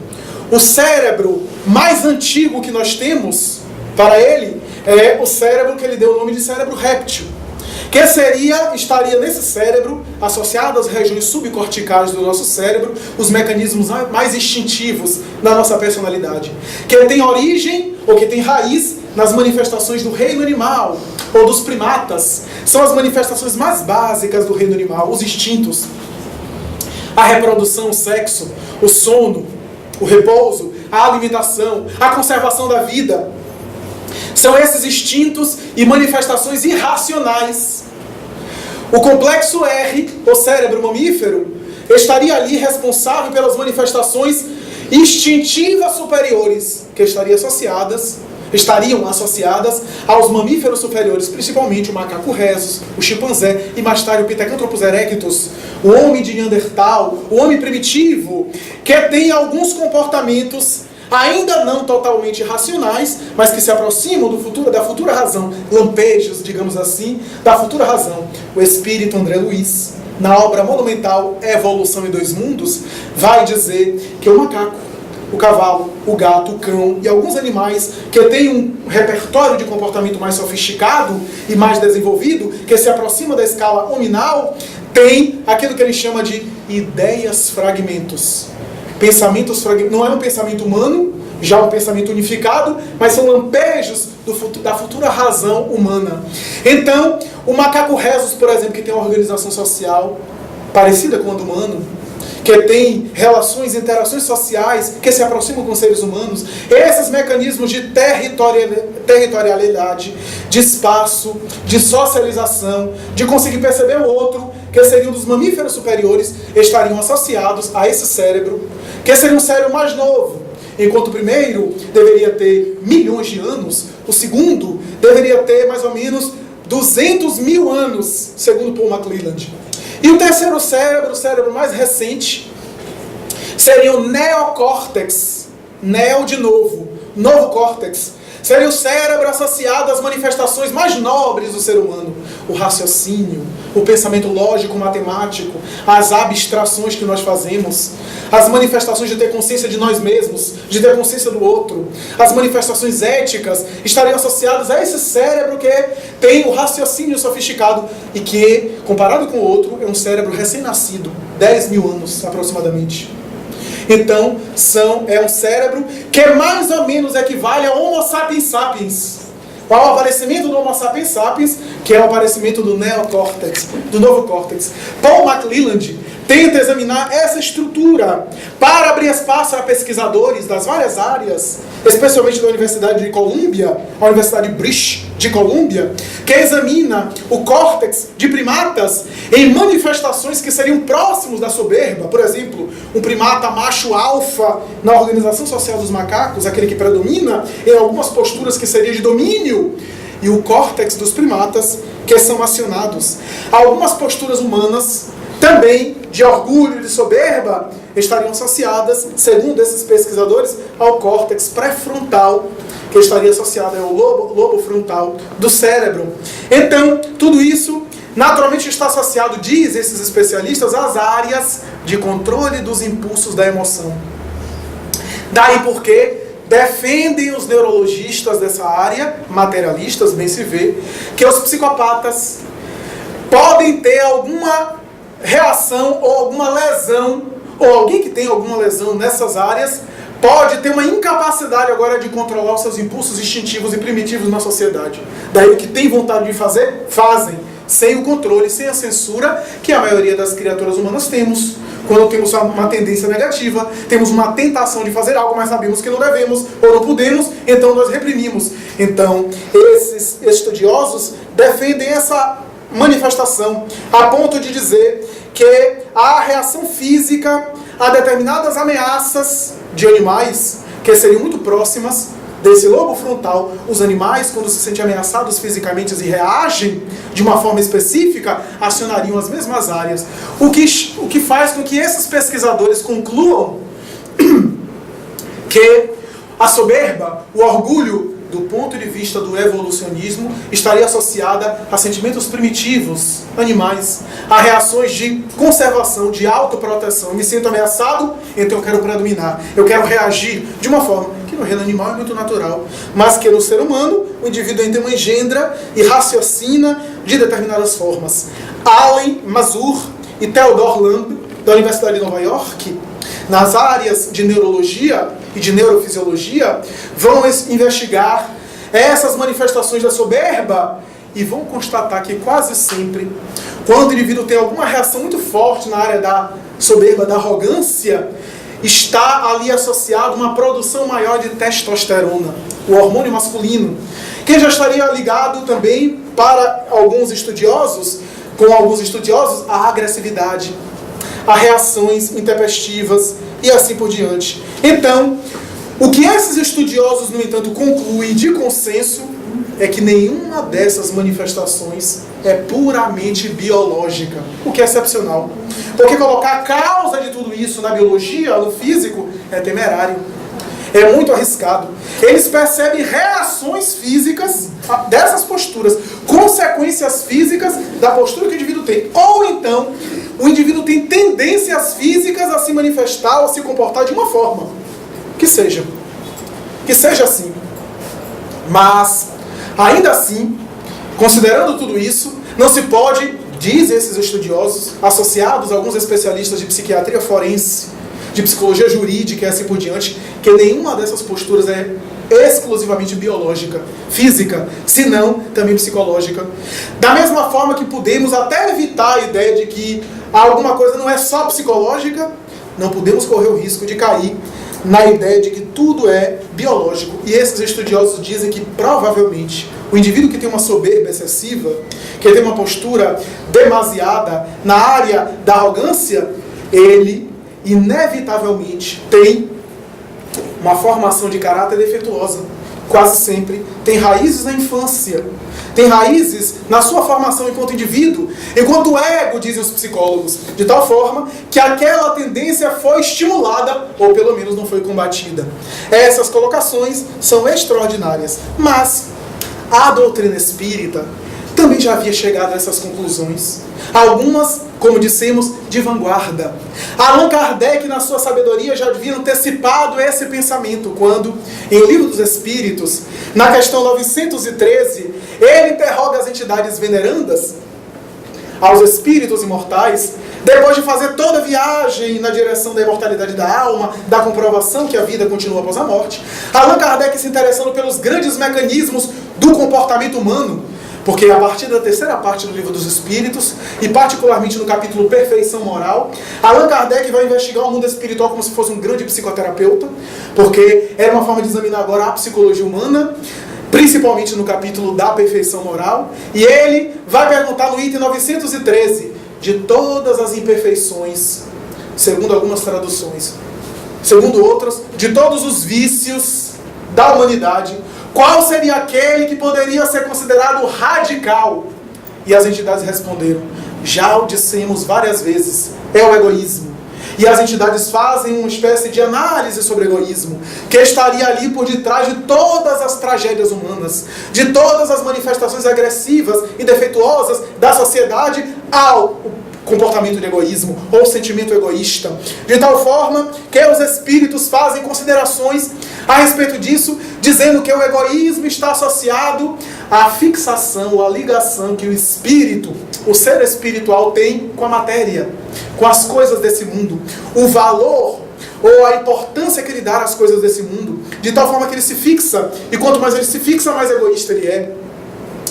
Speaker 1: o cérebro mais antigo que nós temos, para ele, é o cérebro que ele deu o nome de cérebro réptil, que estaria nesse cérebro, associado às regiões subcorticais do nosso cérebro, os mecanismos mais instintivos da nossa personalidade, que tem origem, ou que tem raiz, nas manifestações do reino animal, ou dos primatas. São as manifestações mais básicas do reino animal, os instintos. A reprodução, o sexo, o sono, o repouso, a alimentação, a conservação da vida. São esses instintos e manifestações irracionais. O complexo R, o cérebro mamífero, estaria ali responsável pelas manifestações instintivas superiores, que estariam associadas aos mamíferos superiores, principalmente o macaco rhesus, o chimpanzé e mais tarde o Pithecanthropus erectus, o homem de Neandertal, o homem primitivo, que tem alguns comportamentos ainda não totalmente racionais, mas que se aproximam da futura razão, lampejos, digamos assim, da futura razão. O espírito André Luiz, na obra monumental Evolução em Dois Mundos, vai dizer que o macaco, o cavalo, o gato, o cão e alguns animais que têm um repertório de comportamento mais sofisticado e mais desenvolvido, que se aproxima da escala hominal, tem aquilo que ele chama de ideias fragmentos. Pensamentos fragmentos. Não é um pensamento humano, já um pensamento unificado, mas são lampejos da futura razão humana. Então, o macaco rhesus, por exemplo, que tem uma organização social parecida com a do humano, que tem relações, interações sociais que se aproximam com os seres humanos, esses mecanismos de territorialidade, de espaço, de socialização, de conseguir perceber o outro, que seriam dos mamíferos superiores, estariam associados a esse cérebro, que seria um cérebro mais novo. Enquanto o primeiro deveria ter milhões de anos, o segundo deveria ter mais ou menos 200 mil anos, segundo Paul McClelland. E o terceiro cérebro, o cérebro mais recente, seria o neocórtex. Neo de novo, novo córtex. Seria o cérebro associado às manifestações mais nobres do ser humano. O raciocínio, o pensamento lógico, matemático, as abstrações que nós fazemos, as manifestações de ter consciência de nós mesmos, de ter consciência do outro, as manifestações éticas estariam associadas a esse cérebro que tem o raciocínio sofisticado e que, comparado com o outro, é um cérebro recém-nascido, 10 mil anos aproximadamente. Então, é um cérebro que mais ou menos equivale ao Homo sapiens sapiens. Ao aparecimento do Homo sapiens sapiens, que é o aparecimento do neocórtex, do novo córtex. Paul McClelland tenta examinar essa estrutura para abrir espaço a pesquisadores das várias áreas, especialmente da Universidade de Colômbia, a Universidade British de Colômbia, que examina o córtex de primatas em manifestações que seriam próximos da soberba. Por exemplo, um primata macho alfa na organização social dos macacos, aquele que predomina em algumas posturas que seriam de domínio, e o córtex dos primatas que são acionados. Algumas posturas humanas também de orgulho e de soberba estariam associadas, segundo esses pesquisadores, ao córtex pré-frontal, que estaria associado ao lobo frontal do cérebro. Então, tudo isso naturalmente está associado, diz esses especialistas, às áreas de controle dos impulsos da emoção. Daí porque defendem os neurologistas dessa área, materialistas, bem se vê, que os psicopatas podem ter alguma reação ou alguma lesão, ou alguém que tem alguma lesão nessas áreas, pode ter uma incapacidade agora de controlar os seus impulsos instintivos e primitivos na sociedade. Daí o que tem vontade de fazer, fazem, sem o controle, sem a censura, que a maioria das criaturas humanas temos. Quando temos uma tendência negativa, temos uma tentação de fazer algo, mas sabemos que não devemos ou não podemos, então nós reprimimos. Então, esses estudiosos defendem essa manifestação, a ponto de dizer que há reação física a determinadas ameaças de animais que seriam muito próximas desse lobo frontal. Os animais, quando se sentem ameaçados fisicamente e reagem de uma forma específica, acionariam as mesmas áreas. O que faz com que esses pesquisadores concluam que a soberba, o orgulho, do ponto de vista do evolucionismo, estaria associada a sentimentos primitivos, animais, a reações de conservação, de autoproteção. Eu me sinto ameaçado, então eu quero predominar. Eu quero reagir de uma forma que no reino animal é muito natural, mas que no ser humano, o indivíduo então engendra e raciocina de determinadas formas. Allen Mazur e Theodore Lamb, da Universidade de Nova York, nas áreas de neurologia e de neurofisiologia, vão investigar essas manifestações da soberba e vão constatar que quase sempre, quando o indivíduo tem alguma reação muito forte na área da soberba, da arrogância, está ali associado uma produção maior de testosterona, o hormônio masculino, que já estaria ligado também, para alguns estudiosos, à agressividade, a reações intempestivas e assim por diante. Então, o que esses estudiosos, no entanto, concluem de consenso é que nenhuma dessas manifestações é puramente biológica, o que é excepcional. Porque colocar a causa de tudo isso na biologia, no físico, é temerário. É muito arriscado. Eles percebem reações físicas dessas posturas, consequências físicas da postura que o indivíduo tem. Ou então, o indivíduo tem tendências físicas a se manifestar ou se comportar de uma forma. Que seja assim. Mas, ainda assim, considerando tudo isso, não se pode, dizem esses estudiosos, associados a alguns especialistas de psiquiatria forense, de psicologia jurídica e assim por diante, que nenhuma dessas posturas é exclusivamente biológica, física, senão também psicológica. Da mesma forma que podemos até evitar a ideia de que alguma coisa não é só psicológica, não podemos correr o risco de cair na ideia de que tudo é biológico. E esses estudiosos dizem que provavelmente o indivíduo que tem uma soberba excessiva, que tem uma postura demasiada na área da arrogância, ele inevitavelmente tem uma formação de caráter defeituosa. Quase sempre tem raízes na infância, tem raízes na sua formação enquanto indivíduo, enquanto ego, dizem os psicólogos, de tal forma que aquela tendência foi estimulada, ou pelo menos não foi combatida. Essas colocações são extraordinárias, mas a doutrina espírita também já havia chegado a essas conclusões. Algumas, como dissemos, de vanguarda. Allan Kardec, na sua sabedoria, já havia antecipado esse pensamento, quando, em O Livro dos Espíritos, na questão 913, ele interroga as entidades venerandas aos espíritos imortais, depois de fazer toda a viagem na direção da imortalidade da alma, da comprovação que a vida continua após a morte. Allan Kardec se interessando pelos grandes mecanismos do comportamento humano, porque a partir da terceira parte do Livro dos Espíritos, e particularmente no capítulo Perfeição Moral, Allan Kardec vai investigar o mundo espiritual como se fosse um grande psicoterapeuta, porque era uma forma de examinar agora a psicologia humana, principalmente no capítulo da Perfeição Moral, e ele vai perguntar no item 913, de todas as imperfeições, segundo algumas traduções, segundo outras, de todos os vícios da humanidade, qual seria aquele que poderia ser considerado radical? E as entidades responderam: já o dissemos várias vezes, é o egoísmo. E as entidades fazem uma espécie de análise sobre o egoísmo, que estaria ali por detrás de todas as tragédias humanas, de todas as manifestações agressivas e defeituosas da sociedade ao comportamento de egoísmo, ou sentimento egoísta. De tal forma que os espíritos fazem considerações a respeito disso, dizendo que o egoísmo está associado à fixação, à ligação que o espírito, o ser espiritual, tem com a matéria, com as coisas desse mundo. O valor ou a importância que ele dá às coisas desse mundo, de tal forma que ele se fixa, e quanto mais ele se fixa, mais egoísta ele é.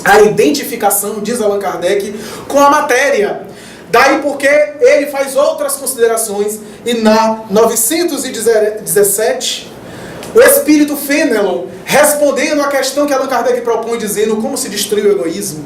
Speaker 1: A identificação, diz Allan Kardec, com a matéria. Daí porque ele faz outras considerações, e na 917, o espírito Fenelon, respondendo à questão que Allan Kardec propõe, dizendo como se destruir o egoísmo,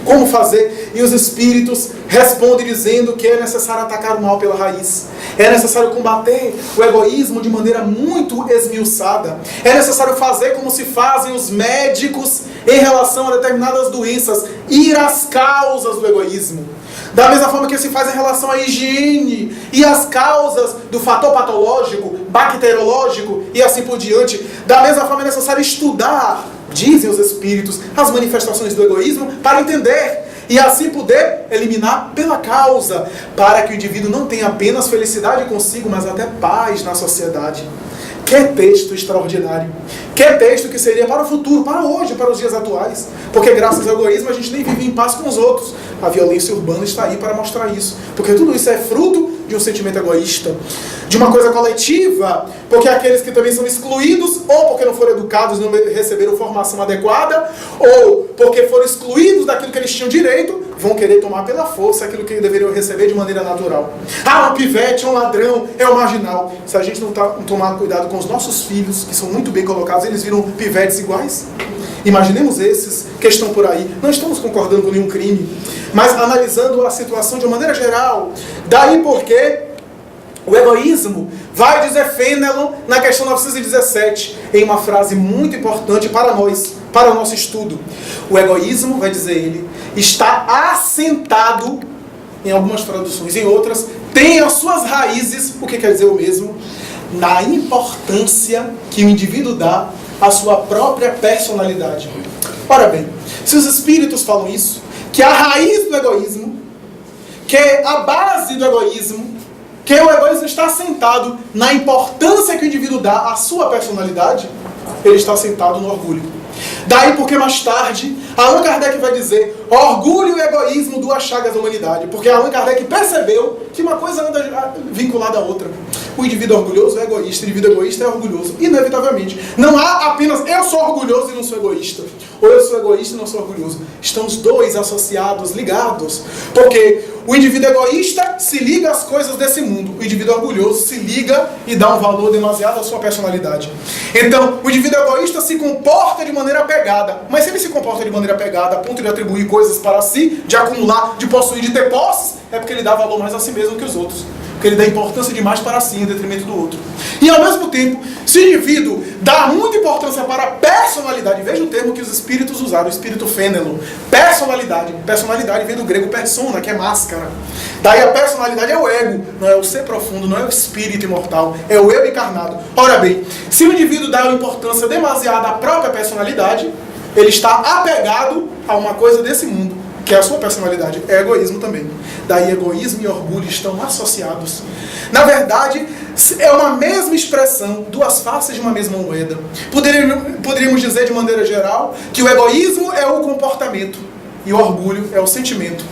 Speaker 1: como fazer, e os espíritos respondem dizendo que é necessário atacar o mal pela raiz, é necessário combater o egoísmo de maneira muito esmiuçada, é necessário fazer como se fazem os médicos em relação a determinadas doenças, ir às causas do egoísmo. Da mesma forma que se faz em relação à higiene e às causas do fator patológico, bacteriológico e assim por diante. Da mesma forma é necessário estudar, dizem os espíritos, as manifestações do egoísmo para entender e assim poder eliminar pela causa, para que o indivíduo não tenha apenas felicidade consigo, mas até paz na sociedade. Que texto extraordinário! Que texto que seria para o futuro, para hoje, para os dias atuais. Porque graças ao egoísmo a gente nem vive em paz com os outros. A violência urbana está aí para mostrar isso. Porque tudo isso é fruto de um sentimento egoísta, de uma coisa coletiva, porque aqueles que também são excluídos, ou porque não foram educados, não receberam formação adequada, ou porque foram excluídos daquilo que eles tinham direito, vão querer tomar pela força aquilo que deveriam receber de maneira natural. Ah, um pivete, um ladrão, é um marginal. Se a gente não tomar cuidado com os nossos filhos, que são muito bem colocados, eles viram pivetes iguais. Imaginemos esses que estão por aí. Não estamos concordando com nenhum crime, mas analisando a situação de uma maneira geral. Daí porque o egoísmo, vai dizer Fenelon na questão 917, em uma frase muito importante para nós, para o nosso estudo. O egoísmo, vai dizer ele, está assentado, em algumas traduções, em outras, tem as suas raízes, o que quer dizer o mesmo, na importância que o indivíduo dá à sua própria personalidade. Ora bem, se os espíritos falam isso, que a raiz do egoísmo, que a base do egoísmo, que o egoísmo está assentado na importância que o indivíduo dá à sua personalidade, ele está assentado no orgulho. Daí porque mais tarde, Allan Kardec vai dizer orgulho e egoísmo, duas chagas da humanidade. Porque Allan Kardec percebeu que uma coisa anda vinculada à outra. O indivíduo orgulhoso é egoísta, o indivíduo egoísta é orgulhoso. Inevitavelmente. Não há apenas eu sou orgulhoso e não sou egoísta. Ou eu sou egoísta e não sou orgulhoso. Estão os dois associados, ligados. Porque o indivíduo egoísta se liga às coisas desse mundo. O indivíduo orgulhoso se liga e dá um valor demasiado à sua personalidade. Então, o indivíduo egoísta se comporta de maneira apegada. Mas se ele se comporta de maneira apegada a ponto de atribuir coisas para si, de acumular, de possuir, de ter posses, é porque ele dá valor mais a si mesmo que os outros. Porque ele dá importância demais para si em detrimento do outro. E ao mesmo tempo, se o indivíduo dá muita importância para a personalidade, veja o termo que os espíritos usaram, o espírito fênelo, personalidade. Personalidade vem do grego persona, que é máscara. Daí a personalidade é o ego, não é o ser profundo, não é o espírito imortal, é o eu encarnado. Ora bem, se o indivíduo dá uma importância demasiada à própria personalidade, ele está apegado a uma coisa desse mundo, que é a sua personalidade, é egoísmo também. Daí egoísmo e orgulho estão associados. Na verdade, é uma mesma expressão, duas faces de uma mesma moeda. Poderíamos dizer de maneira geral que o egoísmo é o comportamento e o orgulho é o sentimento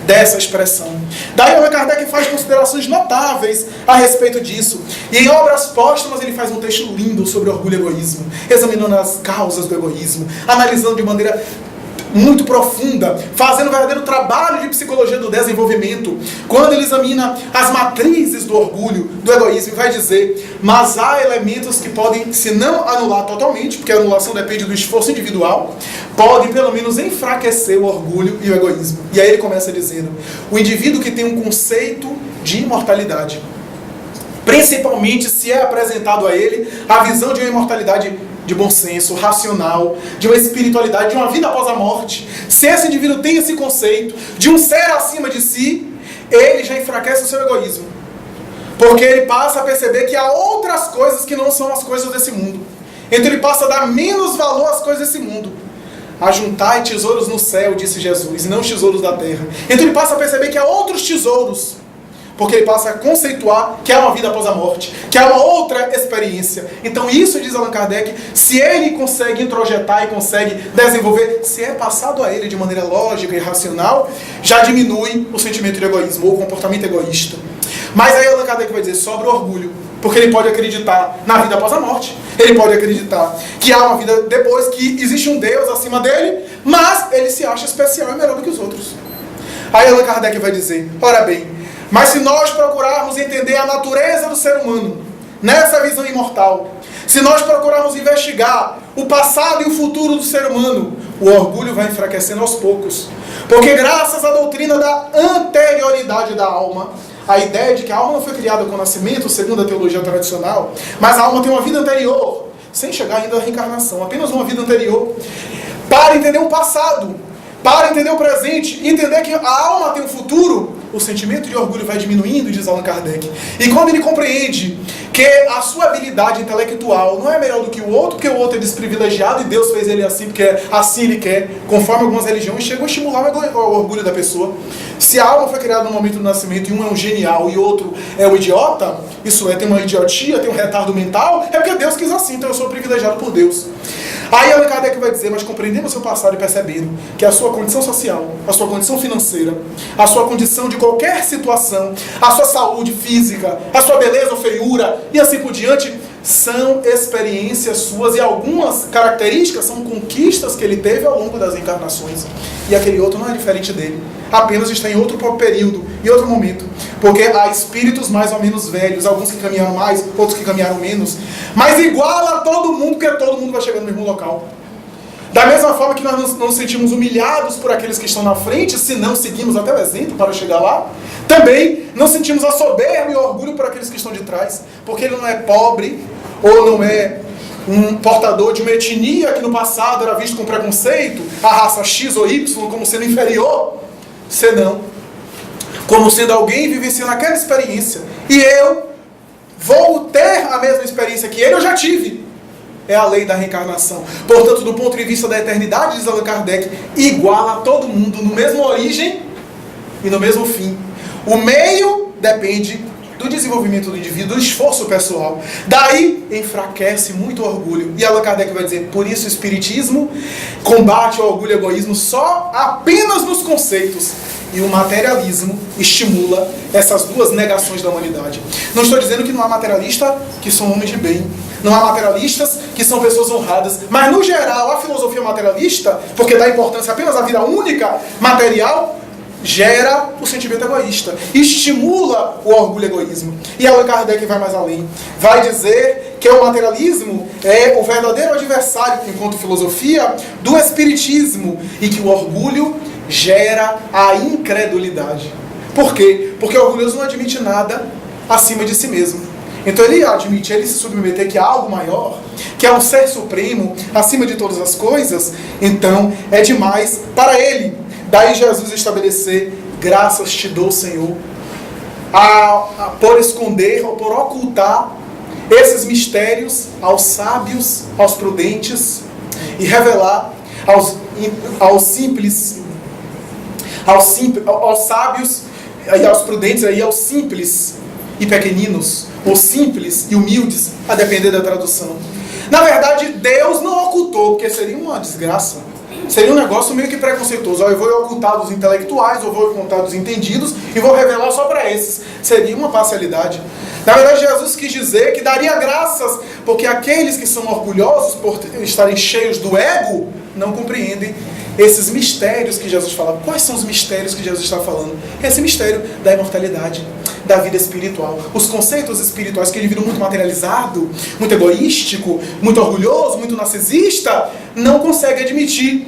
Speaker 1: dessa expressão. Daí Allan Kardec faz considerações notáveis a respeito disso. E em Obras Póstumas ele faz um texto lindo sobre orgulho e egoísmo, examinando as causas do egoísmo, analisando de maneira muito profunda, fazendo um verdadeiro trabalho de psicologia do desenvolvimento, quando ele examina as matrizes do orgulho, do egoísmo, e vai dizer, mas há elementos que podem, se não anular totalmente, porque a anulação depende do esforço individual, podem pelo menos enfraquecer o orgulho e o egoísmo. E aí ele começa dizendo, o indivíduo que tem um conceito de imortalidade, principalmente se é apresentado a ele a visão de uma imortalidade de bom senso, racional, de uma espiritualidade, de uma vida após a morte, se esse indivíduo tem esse conceito de um ser acima de si, ele já enfraquece o seu egoísmo. Porque ele passa a perceber que há outras coisas que não são as coisas desse mundo. Então ele passa a dar menos valor às coisas desse mundo. Ajuntai tesouros no céu, disse Jesus, e não os tesouros da terra. Então ele passa a perceber que há outros tesouros. Porque ele passa a conceituar que há uma vida após a morte, que há uma outra experiência. Então isso, diz Allan Kardec, se ele consegue introjetar e consegue desenvolver, se é passado a ele de maneira lógica e racional, já diminui o sentimento de egoísmo, ou o comportamento egoísta. Mas aí Allan Kardec vai dizer sobre o orgulho, porque ele pode acreditar na vida após a morte, ele pode acreditar que há uma vida depois, que existe um Deus acima dele, mas ele se acha especial e melhor do que os outros. Aí Allan Kardec vai dizer, ora bem, mas se nós procurarmos entender a natureza do ser humano, nessa visão imortal, se nós procurarmos investigar o passado e o futuro do ser humano, o orgulho vai enfraquecendo aos poucos. Porque graças à doutrina da anterioridade da alma, a ideia de que a alma não foi criada com o nascimento, segundo a teologia tradicional, mas a alma tem uma vida anterior, sem chegar ainda à reencarnação, apenas uma vida anterior, para entender o passado, para entender o presente, entender que a alma tem um futuro, o sentimento de orgulho vai diminuindo, diz Allan Kardec. E quando ele compreende que a sua habilidade intelectual não é melhor do que o outro, porque o outro é desprivilegiado e Deus fez ele assim, porque assim ele quer, conforme algumas religiões, chegam a estimular o orgulho da pessoa. Se a alma foi criada no momento do nascimento e um é um genial e outro é um idiota, isso é, tem uma idiotia, tem um retardo mental, é porque Deus quis assim, então eu sou privilegiado por Deus. Aí Allan Kardec vai dizer, mas compreendendo o seu passado e percebendo que a sua condição social, a sua condição financeira, a sua condição de qualquer situação, a sua saúde física, a sua beleza ou feiura e assim por diante, são experiências suas e algumas características são conquistas que ele teve ao longo das encarnações. E aquele outro não é diferente dele, apenas está em outro período, em outro momento. Porque há espíritos mais ou menos velhos, alguns que caminharam mais, outros que caminharam menos, mas igual a todo mundo, porque todo mundo vai chegar no mesmo local. Da mesma forma que nós não nos sentimos humilhados por aqueles que estão na frente, se não seguimos até o exemplo para chegar lá, também não sentimos a soberba e o orgulho por aqueles que estão de trás, porque ele não é pobre, ou não é um portador de uma etnia que no passado era visto com preconceito, a raça X ou Y como sendo inferior, senão como sendo alguém vivenciando aquela experiência. E eu vou ter a mesma experiência que ele, eu já tive. É a lei da reencarnação. Portanto, do ponto de vista da eternidade, diz Allan Kardec, iguala a todo mundo no mesmo origem e no mesmo fim. O meio depende do desenvolvimento do indivíduo, do esforço pessoal. Daí enfraquece muito o orgulho. E Allan Kardec vai dizer, por isso o Espiritismo combate o orgulho e o egoísmo só apenas nos conceitos. E o materialismo estimula essas duas negações da humanidade. Não estou dizendo que não há materialistas que são homens de bem. Não há materialistas que são pessoas honradas. Mas, no geral, a filosofia materialista, porque dá importância apenas à vida única, material, gera o sentimento egoísta, estimula o orgulho e o egoísmo. E Allan Kardec vai mais além. Vai dizer que o materialismo é o verdadeiro adversário, enquanto filosofia, do espiritismo, e que o orgulho gera a incredulidade. Por quê? Porque o orgulhoso não admite nada acima de si mesmo. Então ele admite, ele se submeter que há algo maior, que há um ser supremo acima de todas as coisas, então é demais para ele. Daí Jesus estabelecer, graças te dou, Senhor, por esconder ou por ocultar esses mistérios aos sábios, aos prudentes, e revelar aos simples, aos sábios e aos prudentes, e aos simples e pequeninos, ou simples e humildes, a depender da tradução. Na verdade, Deus não ocultou, porque seria uma desgraça. Seria um negócio meio que preconceituoso. Eu vou ocultar dos intelectuais, ou vou ocultar dos entendidos, e vou revelar só para esses. Seria uma parcialidade. Na verdade, Jesus quis dizer que daria graças, porque aqueles que são orgulhosos por estarem cheios do ego, não compreendem esses mistérios que Jesus fala. Quais são os mistérios que Jesus está falando? Esse mistério da imortalidade, da vida espiritual. Os conceitos espirituais que ele vira muito materializado, muito egoístico, muito orgulhoso, muito narcisista, não consegue admitir,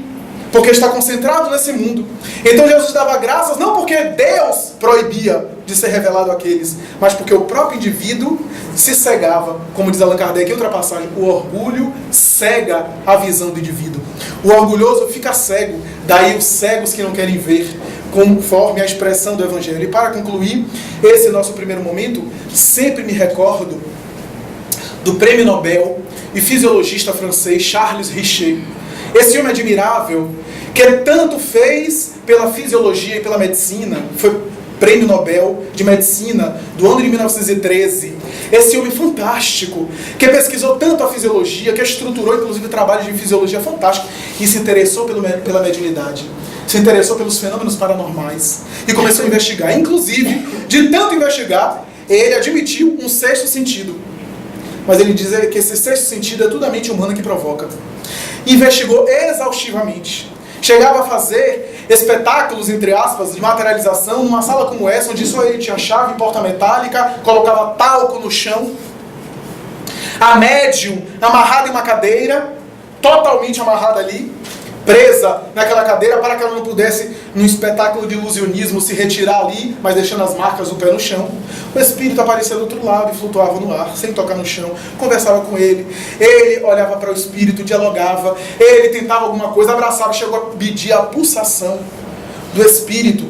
Speaker 1: porque está concentrado nesse mundo. Então Jesus dava graças não porque Deus proibia de ser revelado àqueles, mas porque o próprio indivíduo se cegava. Como diz Allan Kardec em outra passagem, o orgulho cega a visão do indivíduo. O orgulhoso fica cego, daí os cegos que não querem ver, conforme a expressão do Evangelho. E para concluir esse nosso primeiro momento, sempre me recordo do prêmio Nobel e fisiologista francês Charles Richer. Esse homem admirável, que tanto fez pela fisiologia e pela medicina, foi prêmio Nobel de Medicina do ano de 1913. Esse homem fantástico, que pesquisou tanto a fisiologia, que estruturou inclusive trabalhos de fisiologia fantásticos, e se interessou pela mediunidade, se interessou pelos fenômenos paranormais, e começou a investigar. Inclusive, de tanto investigar, ele admitiu um sexto sentido. Mas ele diz que esse sexto sentido é tudo a mente humana que provoca. Investigou exaustivamente. Chegava a fazer espetáculos, entre aspas, de materialização numa sala como essa, onde só ele tinha chave, porta metálica, colocava talco no chão. A médium amarrada em uma cadeira, totalmente amarrada ali, presa naquela cadeira para que ela não pudesse, num espetáculo de ilusionismo, se retirar ali, mas deixando as marcas do pé no chão. O espírito aparecia do outro lado e flutuava no ar, sem tocar no chão, conversava com ele, ele olhava para o espírito, dialogava, ele tentava alguma coisa, abraçava, chegou a pedir a pulsação do espírito,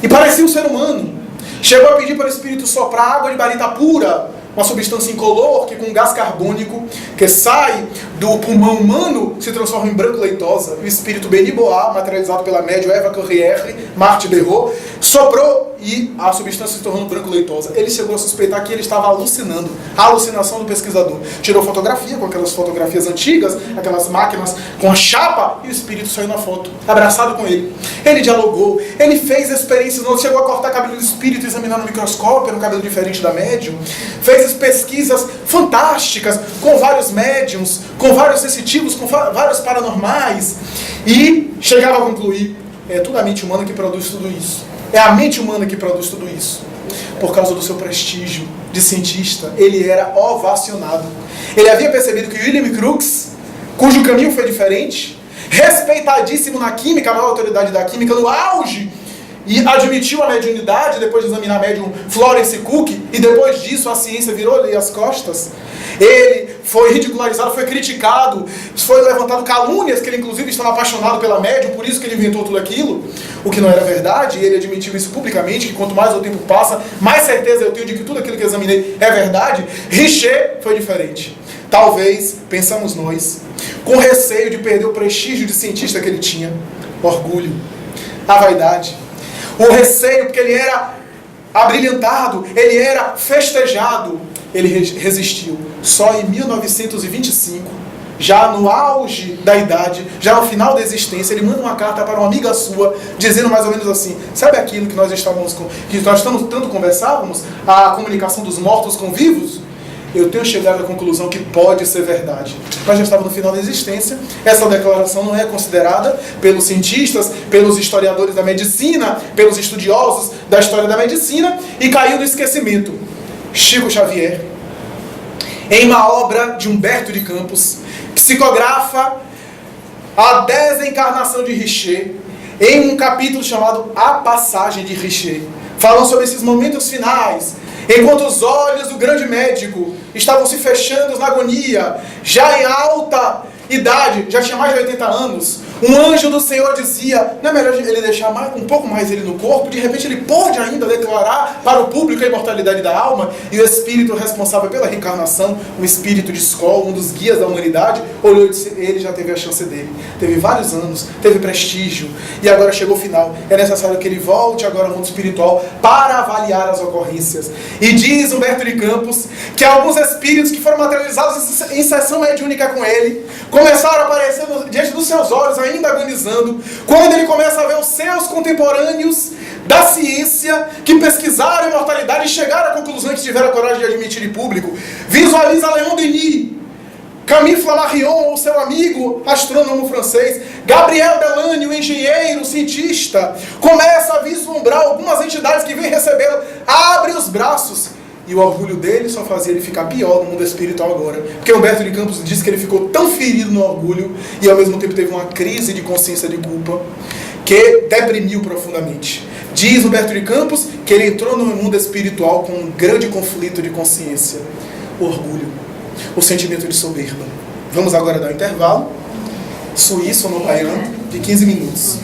Speaker 1: e parecia um ser humano. Chegou a pedir para o espírito soprar água de barita pura, uma substância incolor que com gás carbônico que sai do pulmão humano se transforma em branco leitosa. O espírito Beniboa, materializado pela médium Eva Corriere, Marthe Berrot, soprou e a substância se tornou branco leitosa. Ele chegou a suspeitar que ele estava alucinando. A alucinação do pesquisador. Tirou fotografia com aquelas fotografias antigas, aquelas máquinas com a chapa, e o espírito saiu na foto, abraçado com ele. Ele dialogou, ele fez experiências, chegou a cortar cabelo do espírito, examinar no microscópio, era um cabelo diferente da médium. Fez pesquisas fantásticas com vários médiums, com vários sensitivos, com vários paranormais, e chegava a concluir: é tudo a mente humana que produz tudo isso. É a mente humana que produz tudo isso. Por causa do seu prestígio de cientista, ele era ovacionado. Ele havia percebido que William Crookes, cujo caminho foi diferente, respeitadíssimo na química, a maior autoridade da química, no auge, e admitiu a mediunidade depois de examinar a médium Florence Cook, e depois disso a ciência virou-lhe as costas. Ele foi ridicularizado, foi criticado, foi levantado calúnias, que ele inclusive estava apaixonado pela médium, por isso que ele inventou tudo aquilo, o que não era verdade, e ele admitiu isso publicamente, que quanto mais o tempo passa, mais certeza eu tenho de que tudo aquilo que eu examinei é verdade. Richer foi diferente. Talvez, pensamos nós, com receio de perder o prestígio de cientista que ele tinha, orgulho, a vaidade, o receio, porque ele era abrilhantado, ele era festejado. Ele resistiu. Só em 1925, já no auge da idade, já no final da existência, ele manda uma carta para uma amiga sua, dizendo mais ou menos assim: sabe aquilo que nós tanto conversávamos, a comunicação dos mortos com vivos? Eu tenho chegado à conclusão que pode ser verdade. Nós já estávamos no final da existência. Essa declaração não é considerada pelos cientistas, pelos historiadores da medicina, pelos estudiosos da história da medicina, e caiu no esquecimento. Chico Xavier, em uma obra de Humberto de Campos, psicografa a desencarnação de Richer, em um capítulo chamado A Passagem de Richer, falando sobre esses momentos finais, enquanto os olhos do grande médico estavam se fechando na agonia, já em alta idade, já tinha mais de 80 anos, um anjo do Senhor dizia: não é melhor ele deixar um pouco mais ele no corpo? De repente ele pode ainda declarar para o público a imortalidade da alma. E o espírito responsável pela reencarnação, o espírito de Skoll, um dos guias da humanidade, olhou e disse: ele já teve a chance dele, teve vários anos, teve prestígio, e agora chegou o final. É necessário que ele volte agora ao mundo espiritual para avaliar as ocorrências. E diz Humberto de Campos que alguns espíritos que foram materializados em sessão mediúnica com ele começaram a aparecer diante dos seus olhos, ainda agonizando, quando ele começa a ver os seus contemporâneos da ciência que pesquisaram a imortalidade e chegaram à conclusão que tiveram a coragem de admitir em público. Visualiza Leon Denis, Camille Flammarion, o seu amigo astrônomo francês, Gabriel Delany, o engenheiro, o cientista, começa a vislumbrar algumas entidades que vêm recebê-lo, abre os braços. E o orgulho dele só fazia ele ficar pior no mundo espiritual agora. Porque Humberto de Campos diz que ele ficou tão ferido no orgulho e ao mesmo tempo teve uma crise de consciência de culpa que deprimiu profundamente. Diz Humberto de Campos que ele entrou no mundo espiritual com um grande conflito de consciência. O orgulho, o sentimento de soberba. Vamos agora dar um intervalo suíço ou no baiano de 15 minutos.